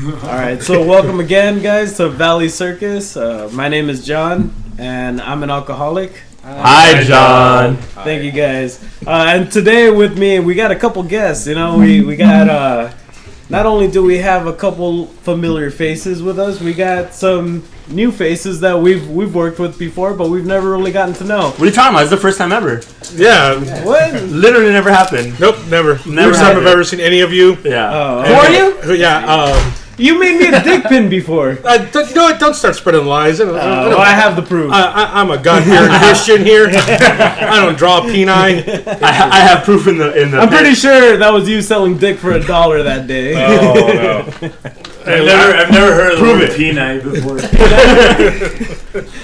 All right, so welcome again, guys, to Valley Circus. My name is John, and I'm an alcoholic. Hi, John. Thank you, guys. And today with me, we got a couple guests. You know, we got. Not only do we have a couple familiar faces with us, we got some new faces that we've worked with before, but we've never really gotten to know. What are you talking about? It's the first time ever. Yeah. What? Literally never happened. Nope, never. First time I've ever seen any of you. Yeah. Oh, Who are you? Yeah. You made me a dick pin before. You know what? Don't start spreading lies. I have the proof. I'm a God-fearing Christian here. I don't draw peni. I have proof in the. I'm pretty sure that was you selling dick for $1 that day. Oh no! I've never heard of the word peni before.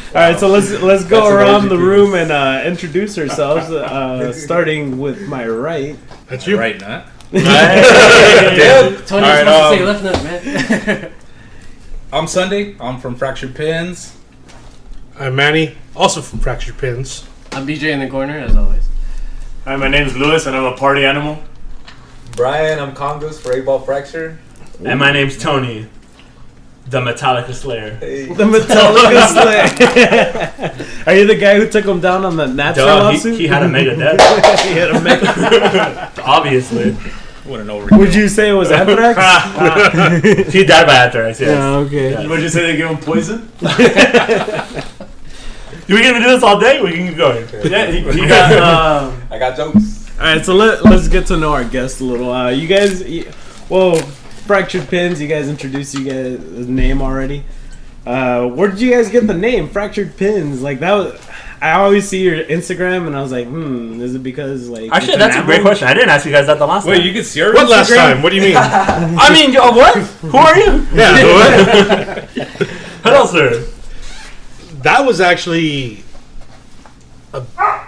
All right, so let's go around the room and introduce ourselves. Starting with my right. That's you. Right, not. Tony's supposed to say left nut, man. I'm Sunday. I'm from Fractured Pins. I'm Manny, also from Fractured Pins. I'm BJ in the corner, as always. Hi, my name's Lewis, and I'm a party animal. Brian, I'm Congus for 8 Ball Fracture. And my name's Tony, the Metallica Slayer. Hey. The Metallica Slayer. Are you the guy who took him down on the Napster lawsuit? He had a mega death. He had a mega. Obviously. What an over. Would you say it was anthrax? He died by anthrax, yes. Yeah, okay. Yeah. Would you say they give him poison? Do we gonna do this all day? We can keep going. Yeah, he got. I got jokes. All right, so let's get to know our guest a little. You guys, Fractured Pins. You guys introduced you guys the name already. Where did you guys get the name Fractured Pins? Like that was. I always see your Instagram, and I was like, is it because like? Actually, that's a great question. I didn't ask you guys that the last time. Wait, you can see our What last Instagram? time? What do you mean? I mean, what? Who are you? Yeah, what? Hello, sir. That was actually a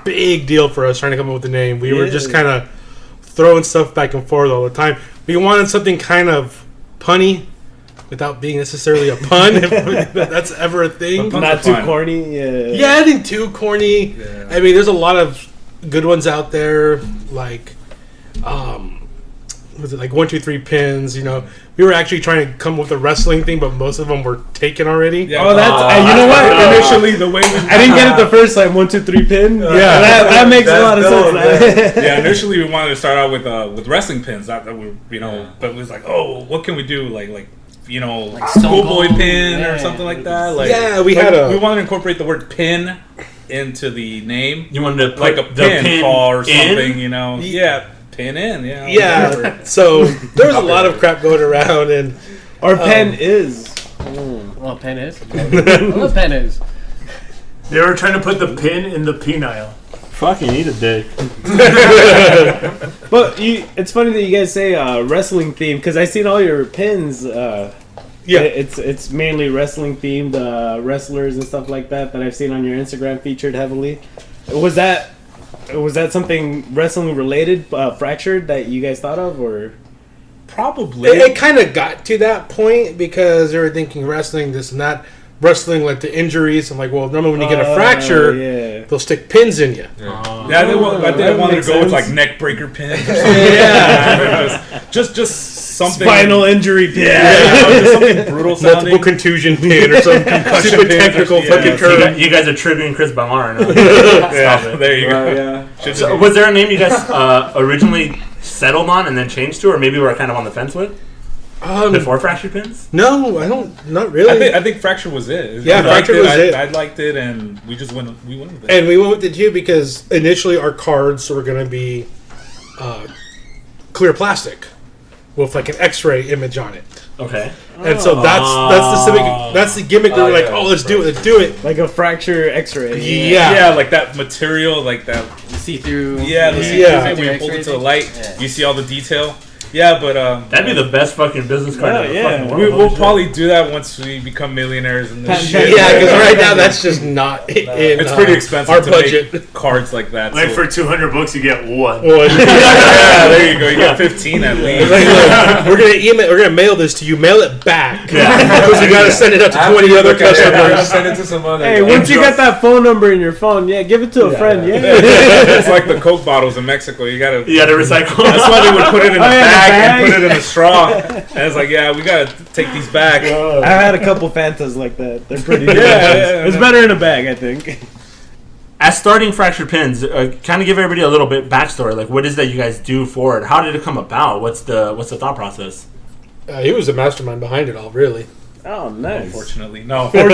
big deal for us trying to come up with the name. We were just kind of throwing stuff back and forth all the time. We wanted something kind of punny without being necessarily a pun, if that's ever a thing. Not too corny. Yeah, I think too corny. Yeah. I mean, there's a lot of good ones out there, like, was it like 1, 2, 3 pins? You know, we were actually trying to come up with a wrestling thing, but most of them were taken already. Yeah. Oh, that's you know what? Initially, the way we I didn't get it the first time. 1, 2, 3 pin. Yeah. that makes a lot of sense. yeah, initially we wanted to start out with wrestling pins. Not that we, but it was like, oh, what can we do? Like schoolboy pin or something like that. Like, Yeah, we wanted to incorporate the word pin into the name. You wanted to Like put a the pin fall or something, in? you know? Yeah, pin in, yeah. Yeah, so there was a lot of crap going around, and Or pen is. Well, pen is. I love pen is. They were trying to put the pin in the penile. Fucking eat a dick. But it's funny that you guys say wrestling theme because I seen all your pins. Yeah, it's mainly wrestling themed wrestlers and stuff like that I've seen on your Instagram featured heavily. Was that something wrestling related, fractured that you guys thought of, or Probably. it kind of got to that point because they were thinking wrestling, this and that. Wrestling led to injuries. I'm like, well, normally when you get a fracture, they'll stick pins in you. Yeah, I think I wanted to go with like neck breaker pins or something. just something. spinal injury pin? Just something brutal sounding. Multiple contusion pin or some super technical fucking term. You guys are triggering Chris Bamar. There you go. So, was there a name you guys originally settled on and then changed to, or maybe were kind of on the fence with before Fractured Pins? No, I don't. Not really. I think Fracture was it. Yeah, Fracture was it. I liked it, and we went with it. And we went with it too because initially our cards were going to be clear plastic with like an X-ray image on it. Okay. And so that's the gimmick. We were like, let's do it. Like a fracture X-ray. Yeah. like that material, like that. See through. Yeah, the Yeah. when you hold it to the light, you see all the detail. Yeah, but that'd be the best fucking business card. We'll probably do that once we become millionaires and this shit. Yeah, because right now that's just not in it's pretty expensive our to budget. make cards like that. Like for $200 you get one. Yeah, there you go. You get 15 at least. Like, look, we're gonna mail this to you. Mail it back. Because we gotta send it out to 20 other customers. Send it to some other. Hey, once you got that phone number in your phone, give it to a friend. Yeah. It's like the Coke bottles in Mexico. You gotta You gotta recycle. That's why they would put it in the bag. back and put it in a straw. And it's like, yeah, we gotta take these back. I've had a couple Fantas like that. They're pretty good. Yeah, it's better in a bag, I think. As starting Fractured Pins, kind of give everybody a little bit backstory. Like, what is that you guys do for it? How did it come about? What's the thought process? He was the mastermind behind it all, really. Oh, nice. Unfortunately, no. No,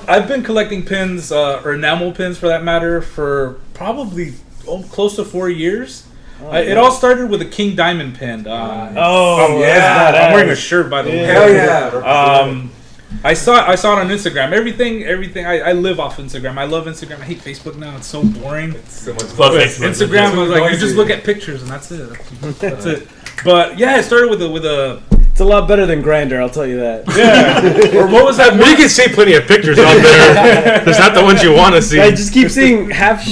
I've been collecting pins, or enamel pins for that matter, for probably close to 4 years. It all started with a King Diamond pin. I'm wearing a shirt, by the way. Hell yeah. I saw it on Instagram. Everything. I live off Instagram. I love Instagram. I hate Facebook now. It's so boring. It's so much Instagram was like you just look at pictures and that's it. That's it. But yeah, it started with a. It's a lot better than Grindr, I'll tell you that. Yeah. Or what was that? You can see plenty of pictures out there. There's not the ones you want to see. I just keep seeing half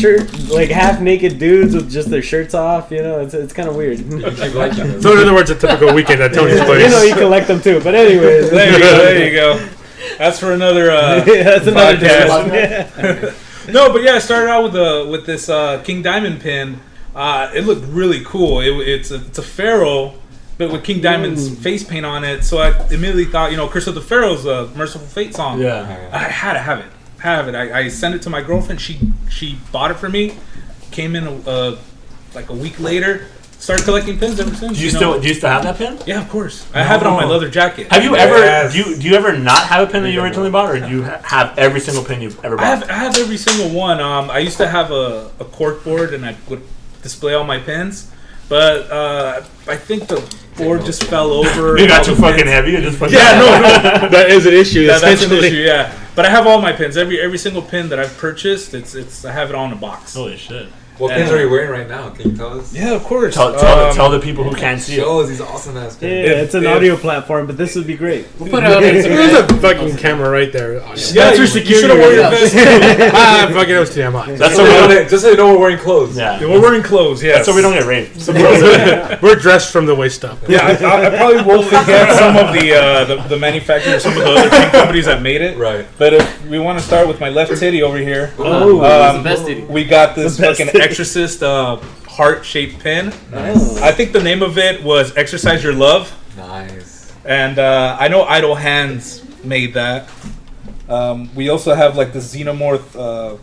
naked dudes with just their shirts off. You know, it's kind of weird. So in other words, a typical weekend at Tony's place. You know, you collect them too. But anyways, there you go. That's for another. That's another podcast. No, but yeah, I started out with this King Diamond pin. It looked really cool. It's a pharaoh, but with King Diamond's face paint on it. So I immediately thought, Curse of the Pharaoh's a Merciful Fate song. Yeah, I had to have it. I sent it to my girlfriend. She bought it for me. Came in like a week later. Started collecting pins ever since. Do you still have that pin? Yeah, of course. I have it on my leather jacket. Have you ever? Do you ever not have a pin that you originally bought, or do you have every single pin you've ever bought? I have every single one. I used to have a cork board, and I would display all my pins. But I think the board just fell over. You got too fucking heavy. And just no. That is an issue. That's an issue. Yeah, but I have all my pins. Every single pin that I've purchased, I have it all in a box. Holy shit. What pins are you wearing right now? Can you tell us? Yeah, of course. Tell the people who can't see Show us these awesome ass pins. Yeah, it's an audio platform, but this would be great. We'll put it on There's a fucking camera right there. Yeah, you should have worn your vest. Fucking it was TMI. That's so just so you know we're wearing clothes. Yeah, we're wearing clothes. Yeah, that's so we don't get raped. We're dressed from the waist up. Yeah, I probably will forget some of the manufacturers, some of the other pin companies that made it. Right. But if we want to start with my left titty over here, the best titty. we got this fucking Exorcist heart-shaped pin. Nice. I think the name of it was Exercise Your Love. Nice. And I know Idle Hands made that. We also have like the Xenomorph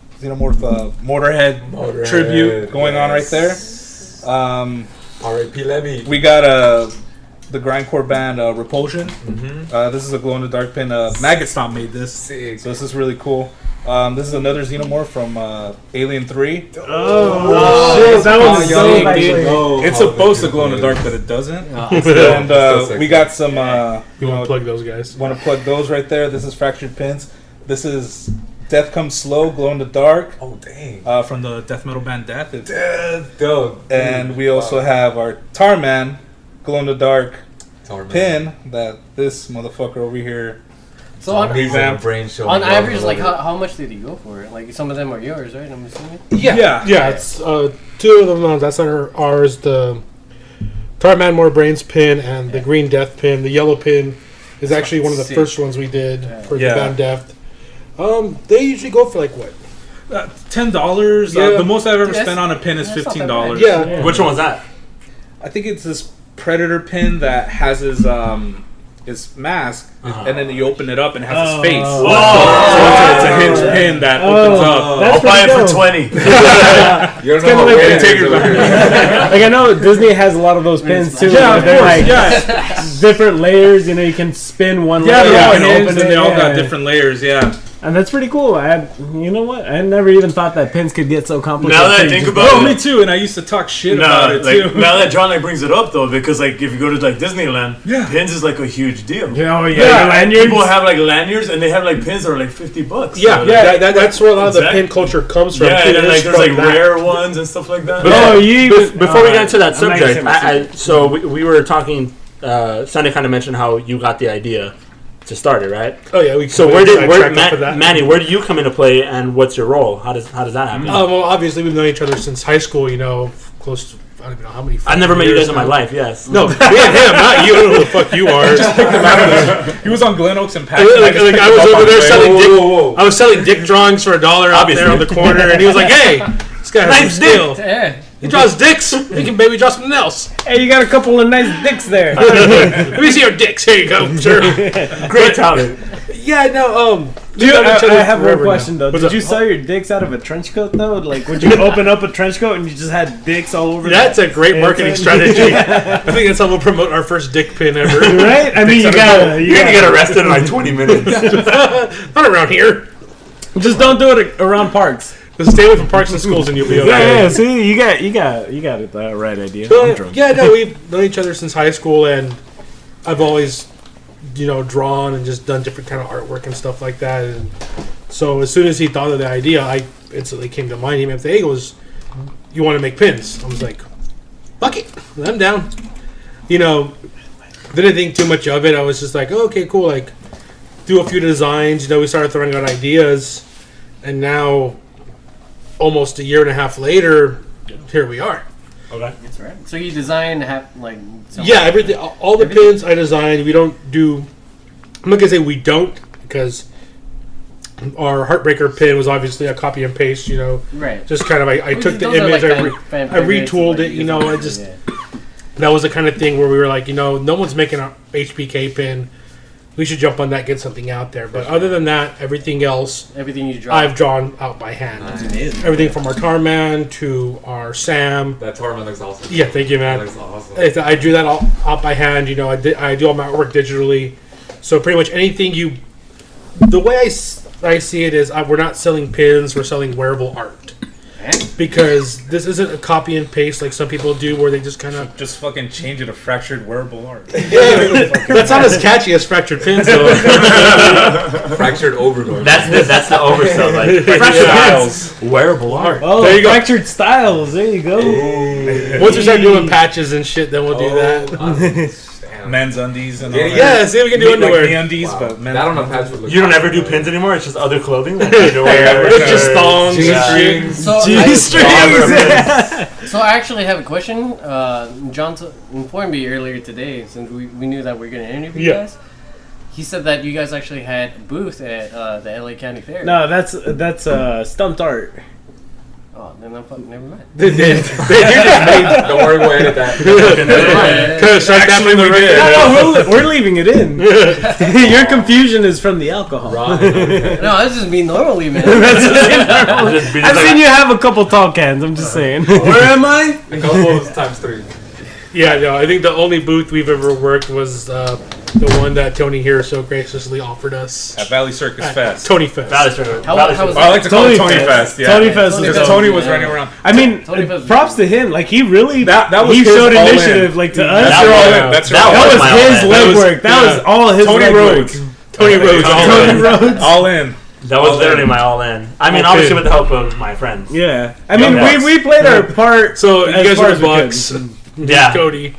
Motorhead tribute going on right there. R.I.P. Lemmy. We got the grindcore band Repulsion. Mm-hmm. This is a glow-in-the-dark pin. Maggot Stomp made this. Sick. So this is really cool. This is another Xenomorph from Alien 3. Oh, shit, that one's so actually. It's supposed to glow in the dark, but it doesn't. And we got some. You want to plug those guys? Want to plug those right there? This is Fractured Pins. This is Death Comes Slow, glow in the dark. Oh dang! From the death metal band Death. Dope. And we also have our Tarman, glow in the dark pin that this motherfucker over here. So on average, like how much did you go for it? Like some of them are yours, right? I'm assuming. Yeah. It's two of them. That's ours. The Tarman More Brains pin and the Green Death pin. The yellow pin is actually one of the first ones we did for the band Death. They usually go for like what? $10. The most I've ever spent on a pin is $15. Yeah. Which one was that? I think it's this Predator pin that has his mask, and then you open it up and it has his face. So it's a hinge pin that opens up. I'll buy it for 20. You're kind of like I know Disney has a lot of those pins too. Yeah, of course. Like different layers. You know, you can spin one layer and open, and they all got different layers. Yeah. And that's pretty cool. You know what? I never even thought that pins could get so complicated. Now that I think about it, me too. And I used to talk shit about it too. Now that John brings it up though, because like if you go to like Disneyland, pins is like a huge deal. Lanyards. People have like lanyards, and they have like pins that are like $50. Yeah, so, that's where a lot of the pin culture comes from. Yeah, and then like there's like rare ones and stuff like that. Before we get into that subject, so we were talking. Sunday kind of mentioned how you got the idea to start it, right? Oh yeah. So Manny, where do you come into play, and what's your role? How does that happen? Well, obviously we've known each other since high school. You know, close to I don't even know how many. I've never met you guys in my life. Yes. No, me and him, not you. I don't know who the fuck you are. Just picked him out. He was on Glen Oaks and Pack. I was over there selling dick. I was selling dick drawings for $1 out there on the corner, and he was like, "Hey, this guy has some skill." He draws dicks. He can maybe draw something else. Hey, you got a couple of nice dicks there. Let me see your dicks. Here you go, sir. Great talent. Yeah, no. I have one question though. Did you sell your dicks out of a trench coat though? Like, would you open up a trench coat and you just had dicks all over? That's a great marketing strategy. I think that's how we'll promote our first dick pin ever. Right? I mean, you're gonna get arrested in like 20 minutes. Not around here. Just don't do it around parks. Just stay away from parks and schools, and you'll be okay. Yeah. See, you got it the right idea. Yeah, no, we've known each other since high school, and I've always, drawn and just done different kind of artwork and stuff like that. And so as soon as he thought of the idea, I instantly came to mind. He made the goes, "You want to make pins?" I was like, "Fuck it, I'm down." Didn't think too much of it. I was just like, oh, "Okay, cool." Like, do a few designs. We started throwing out ideas, and now, almost a year and a half later, here we are. Okay, that's right. So you design everything. All the pins I designed. We don't do. I'm not gonna say we don't, because our Heartbreaker pin was obviously a copy and paste. Right. Just kind of I took the image, I retooled it. That was the kind of thing where we were like, no one's making an HBK pin. We should jump on that, get something out there. But other than that, everything you draw, I've drawn out by hand. Nice. Everything from our Tarman to our Sam. That Tarman looks awesome. Yeah, thank you, man. That looks awesome. I drew that all out by hand. I do all my artwork digitally. So pretty much anything the way I see it is we're not selling pins, we're selling wearable art. Because this isn't a copy and paste like some people do, where they just kind of just fucking change it to fractured wearable art. That's not as catchy as fractured pins, though. Fractured overdose. That's the oversell. Like fractured styles, wearable art. Oh, there you fractured styles. There you go. Once we start doing patches and shit, then we'll do that. Men's undies and all that. Yeah, see, we can do underwear. Like the undies, but men's. That on a patch would look. You don't ever do pins anymore. It's just other clothing, like underwear. It's just thongs, G-strings. So I actually have a question. John informed me earlier today, since we knew that we were going to interview you guys. He said that you guys actually had a booth at the LA County Fair. No, that's stumped art. Oh, then never mind. Don't worry, we'll edit that. Actually, no, we're leaving it in. Your confusion is from the alcohol. No, that's just me normally, man. I've seen you have a couple tall cans. I'm just saying. Where am I? A couple times 3. Yeah, no, I think the only booth we've ever worked was the one that Tony here so graciously offered us at Valley Circus Fest. Tony Fest. Valley Circus. How was I like to call it Tony Fest. Yeah. Tony Fest. Because Tony was running around. I mean, props to him. Like, he really that was he his showed all initiative. in. Like, to us. That was his legwork. That was all his legwork. Tony Rhodes. All in. That was literally my all in. I mean, obviously with the help of my friends. Yeah. I mean, we played our part. So you guys are the Bucks. Yeah. Cody.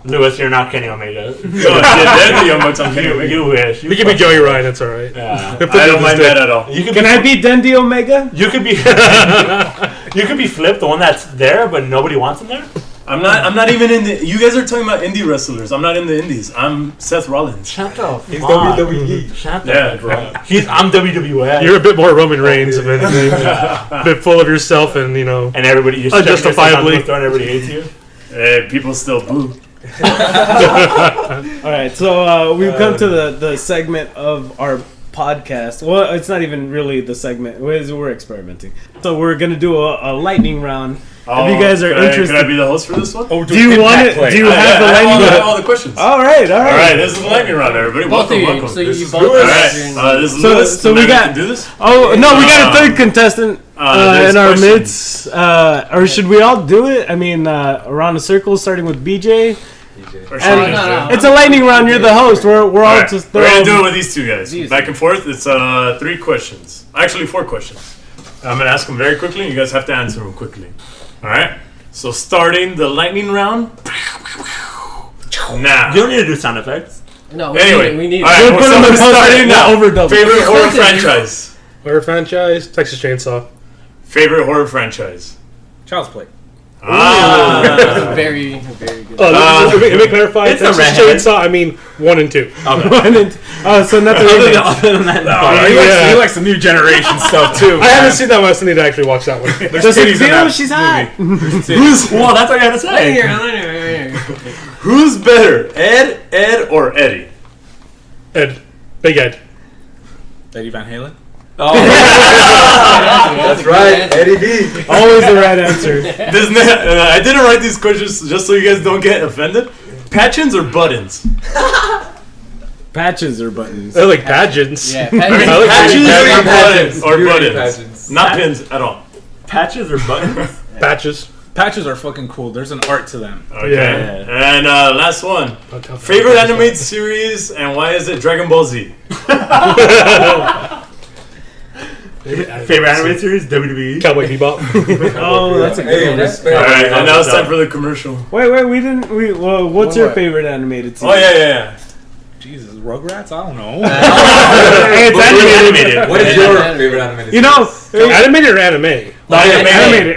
Lewis, you're not Kenny Omega. You wish. We can be Joey Ryan. That's all right. Yeah. I don't mind that at all. Can I be Dendy Omega? You could be. You could be Flip, the one that's there, but nobody wants him there. I'm not even in the. You guys are talking about indie wrestlers. I'm not in the indies. I'm Seth Rollins. Shut the He's fuck. WWE. Shut Yeah, the bro. I'm WWF. You're a bit more Roman Reigns, if anything. A bit full of yourself, and And everybody, you're unjustifiably. everybody hates you. Hey, people still boo. All right, so we've come to the segment of our podcast. Well, it's not even really the segment. We're experimenting. So we're gonna do a lightning round. If you guys are interested, can I be the host for this one? Oh, do you want it? Do you have the lightning round? All the questions. All right. All right, this is the lightning round, everybody. Both Welcome, of you. welcome. So This you is both Lewis. are- All right, this is Lewis. So we got. Can do this. Oh no, we got a third contestant in our questions. midst. Or should we all do it? I mean, around a circle, starting with BJ. Or And no. it's a lightning round. You're the host. We're all right, just. we're gonna do it with these two guys. These. Back and forth. It's 3 questions. Actually, 4 questions. I'm gonna ask them very quickly. You guys have to answer them quickly. All right. So starting the lightning round. Now. You don't need to do sound effects. No, Anyway, we need all right, We'll put them in starting starting now. now. Overdub. Favorite horror franchise. Horror franchise, Texas Chainsaw. Favorite horror franchise. Child's Play. Very, very good. Let me clarify. It's a Texas redhead. Chainsaw. I mean 1 and 2. So nothing. Other than that, He likes the new generation stuff too. I haven't seen that one. I still need to actually watch that one. There's titties in that She's hot. well, that's what I gotta say. Who's better, Ed, or Eddie? Ed, Big Ed. Eddie Van Halen. That's right, Eddie B. Always the right answer. I didn't write these questions just so you guys don't get offended. Patchins or buttons? Patches or buttons? They're like pageants. Yeah, I like Patches or Beauty buttons? pageants. Not pins at all. Patches or buttons? Patches. Patches are fucking cool. There's an art to them. Okay. Yeah. And last one. Favorite animated series and why is it Dragon Ball Z? Favorite animated series? WWE. Cowboy Bebop. Oh, that's a good Hey, one. respect. Alright, and now it's time for the commercial. Wait, we didn't. Well, what's your favorite animated series? Oh, yeah. Jesus, Rugrats? I don't know. Hey, it's animated. What is your favorite animated You know, Animated or anime? animated.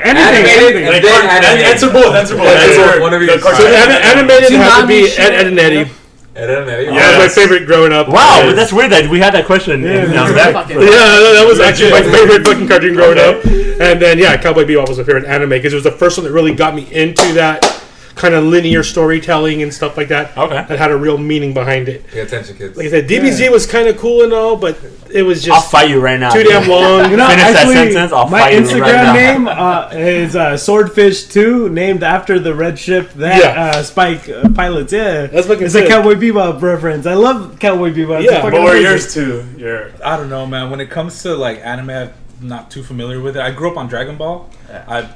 Anything. Like, answer both. Answer both. Answer one of the each. cartoon. So animated has to be Tsunami Ed and Eddie. Yeah. That was my favorite growing up. Wow, but that's weird that we had that question. Yeah, That was actually my favorite fucking cartoon growing up. And then, Cowboy Bebop was my favorite anime because it was the first one that really got me into that kind of linear storytelling and stuff like that. Okay. That had a real meaning behind it. Pay attention, kids. Like I said, DBZ was kind of cool and all, but it was I'll just fight you right now. too damn long. You know, Finish that actually, sentence, I'll my fight you Instagram right now. name is Swordfish 2, named after the red ship that Spike pilots. Yeah, That's fucking it's a sick. Cowboy Bebop reference. I love Cowboy Bebop. It's Yeah, fucking But what are amazing. yours too? Your I don't know, man. When it comes to like anime, I'm not too familiar with it. I grew up on Dragon Ball. I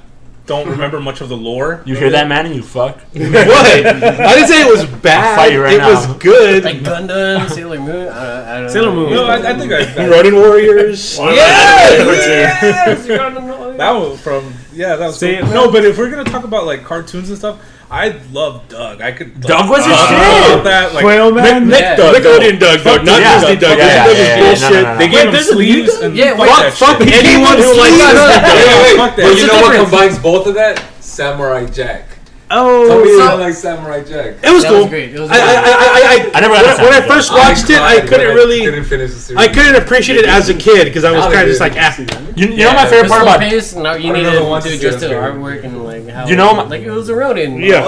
don't remember much of the lore. You hear that, man, and you fuck? What? I didn't say it was bad. fight you right it now. was good. Like Gundam, Sailor Moon. I don't Sailor know. Moon. No, I think I Ronin Warriors. Yes! that was from that was See, cool. No, but if we're gonna talk about like cartoons and stuff, I love Doug. I could Doug was your talk shit. about that. Like, Quail Man. Yeah. Nickelodeon Doug, though, not yeah. Disney Doug. Yeah, Disney yeah, Doug was yeah, bullshit. no. they gave him there's a sleeves new and Yeah, fuck that Fuck shit. anyone who likes sleeves. Disney Doug. Wait. Fuck that. But you What's know the what difference? combines both of that? Samurai Jack. Tell Oh, me you so- don't like Samurai Jack. It was That cool. was great. It was I I never got when I that. first watched it, I couldn't really. Couldn't finish the series. I couldn't appreciate it as a kid because I was Now kind of they just like, do. You know my favorite part about pace, now you I need don't know what to to adjust say. to the artwork and like how You know, like it was a Ronin. yeah.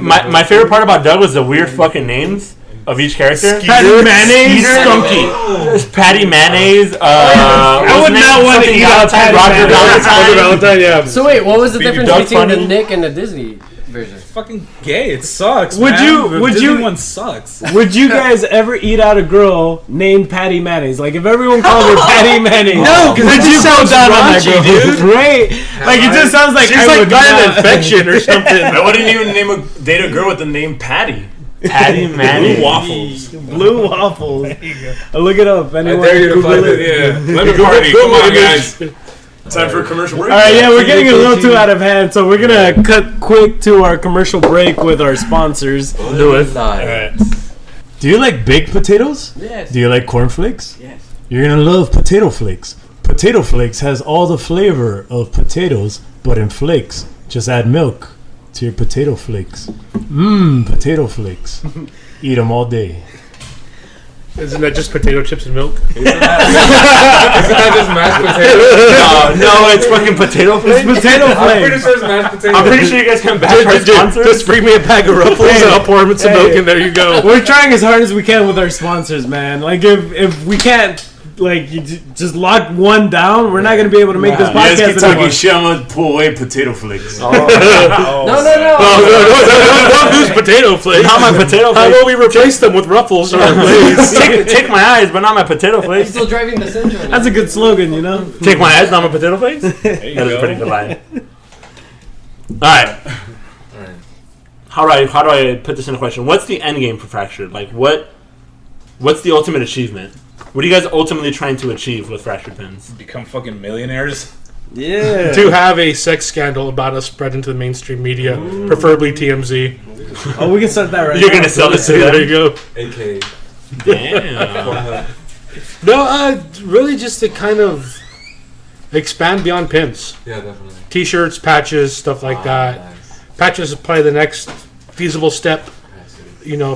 my favorite part about Doug was the weird fucking names of each character. Patty Mayonnaise, Skeeter, Skunky. There's Patty Mayonnaise. I would not want to eat a Patty Roger Mayonnaise. Roger Valentine. Valentine, yeah. So wait, what was the Baby difference Doug between Funny? the Nick and the Disney version? Fucking gay. It sucks. Would man. you- The would Disney you- one sucks. Would you guys ever eat out a girl named Patty Mayonnaise? Like if everyone called her Patty Mayonnaise. No, 'cause that would you just go sounds down on that raunchy, girl? dude. Right? Like it just sounds like She's I like would got an not- infection or something. I wouldn't even date a girl with the name Patty. Patty Mayonnaise. Waffles. Blue waffles. Look it up. I Anyone dare you to Google find it. it. Yeah. Lemon party. Come on, guys. Time for a commercial break. All right, yeah, we're getting a little too out of hand, so we're gonna cut quick to our commercial break with our sponsors. Do it. Alright. Do you like baked potatoes? Yes. Do you like cornflakes? Yes. You're gonna love potato flakes. Potato flakes has all the flavor of potatoes, but in flakes. Just add milk to your potato flakes. Mmm, potato flakes. Eat them all day. Isn't that just potato chips and milk? Isn't that just mashed potatoes? No, it's fucking potato flakes. Potato I'm pretty flakes. sure it's mashed potatoes. I'm pretty sure you guys can back our sponsors. Just bring me a bag of Ruffles and I'll pour them in some milk and there you go. We're trying as hard as we can with our sponsors, man. Like if we can't just lock one down, we're not gonna be able to make this You guys keep podcast talking anymore. shit, I'm gonna pull away potato flakes. No. Don't lose potato flakes. Not my potato How flakes. about we replace them with Ruffles or Lay's? Take my eyes, but not my potato He's flakes. still driving the Central. That's a good slogan, you know. Take my eyes, not my potato flakes. That There you is a go. pretty good line. All right. How do I put this in a question? What's the end game for Fractured? Like what's the ultimate achievement? What are you guys ultimately trying to achieve with Fractured Pins? Become fucking millionaires. Yeah. To have a sex scandal about us spread into the mainstream media, preferably TMZ. Oh, we can start that right You're now. gonna sell this to There them. you go. AKA. Damn. No, really just to kind of expand beyond pins. Yeah, definitely. T-shirts, patches, stuff like that. Nice. Patches is probably the next feasible step,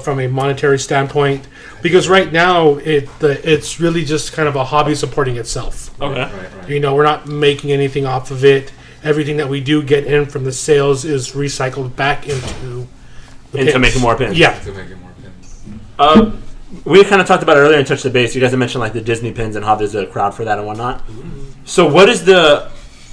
from a monetary standpoint. Because right now, it's really just kind of a hobby supporting itself. Okay. Right. We're not making anything off of it. Everything that we do get in from the sales is recycled back into making more pins. Yeah. To make it more pins. We kind of talked about it earlier and touched the base. You guys have mentioned like the Disney pins and how there's a crowd for that and whatnot. So what's the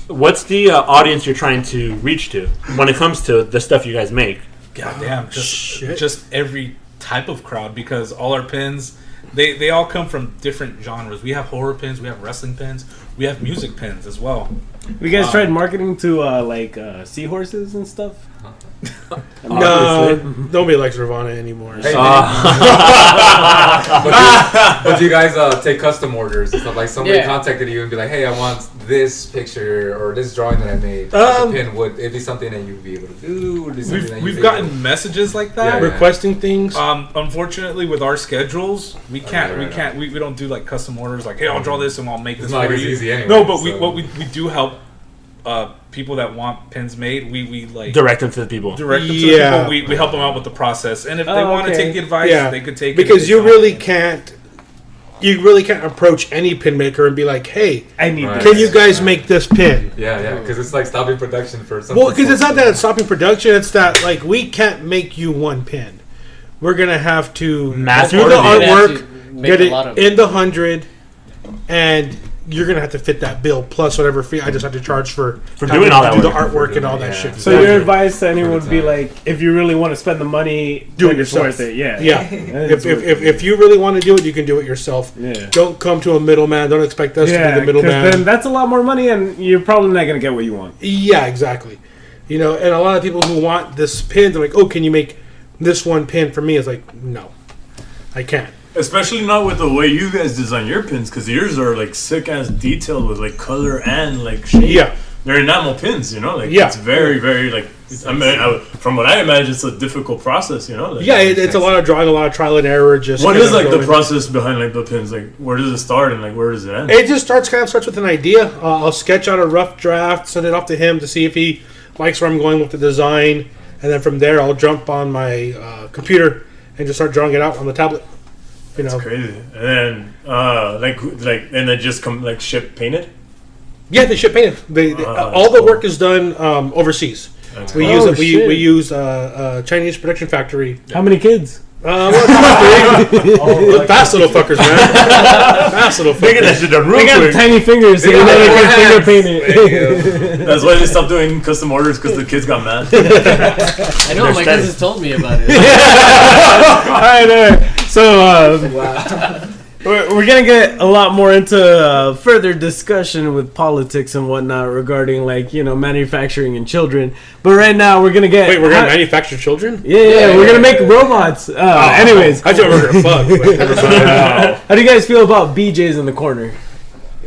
audience you're trying to reach to when it comes to the stuff you guys make? Goddamn, just every type of crowd, because all our pins, they all come from different genres. We have horror pins, we have wrestling pins, we have music pins as well. You guys tried marketing to seahorses and stuff? No, nobody likes Nirvana anymore. Hey, but do you guys take custom orders and stuff? Like somebody contacted you and be like, "Hey, I want this picture or this drawing that I made." As a pin, would it be something that you'd be able to do? Would it be something that We've gotten messages like that. Requesting things. Unfortunately, with our schedules, we can't. We don't do like custom orders. Like, hey, I'll draw this and I'll make this for you. Easy anyway, no, but we do help. People that want pins made, we like direct them to the people. We help them out with the process, and if they want to take the advice, they could take it. Because you really can't approach any pin maker and be like, "Hey, can you guys make this pin?" Yeah, because it's like stopping production for something. Well, because it's not that it's stopping production; it's that like we can't make you one pin. We're gonna have to do the artwork, get it in the 100, and you're gonna have to fit that bill plus whatever fee I just have to charge for doing all that do the artwork and all that shit. So your advice to anyone would be like, if you really want to spend the money, do it yourself. Worth it. Yeah. If you really want to do it, you can do it yourself. Yeah. Don't come to a middleman. Don't expect us to be the middleman. Then that's a lot more money, and you're probably not gonna get what you want. Yeah, exactly. And a lot of people who want this pin, they're like, "Oh, can you make this one pin for me?" It's like, no, I can't. Especially not with the way you guys design your pins, because yours are like sick ass detailed with like color and like shape. Yeah, they're enamel pins, It's very, very like. From what I imagine, it's a difficult process, it's a lot of drawing, a lot of trial and error. What is like the process behind like the pins? Like, where does it start and like where does it end? It just starts with an idea. I'll sketch out a rough draft, send it off to him to see if he likes where I'm going with the design, and then from there I'll jump on my computer and just start drawing it out on the tablet. That's crazy. And then and then just come like ship painted. Yeah, they ship painted. All the work is done overseas. We use a Chinese production factory. How many kids? Fast little fuckers, man. Fast little fuckers. That shit done real they got quick. tiny fingers, so they can finger paint it. That's why they stopped doing custom orders, because the kids got mad. I know, my cousins told me about it. All right. So we're gonna get a lot more into further discussion with politics and whatnot regarding manufacturing and children. But right now we're gonna get. Wait, we're gonna manufacture children? Yeah, we're gonna make robots. Anyways, I thought we were gonna fuck. How do you guys feel about BJ's in the corner?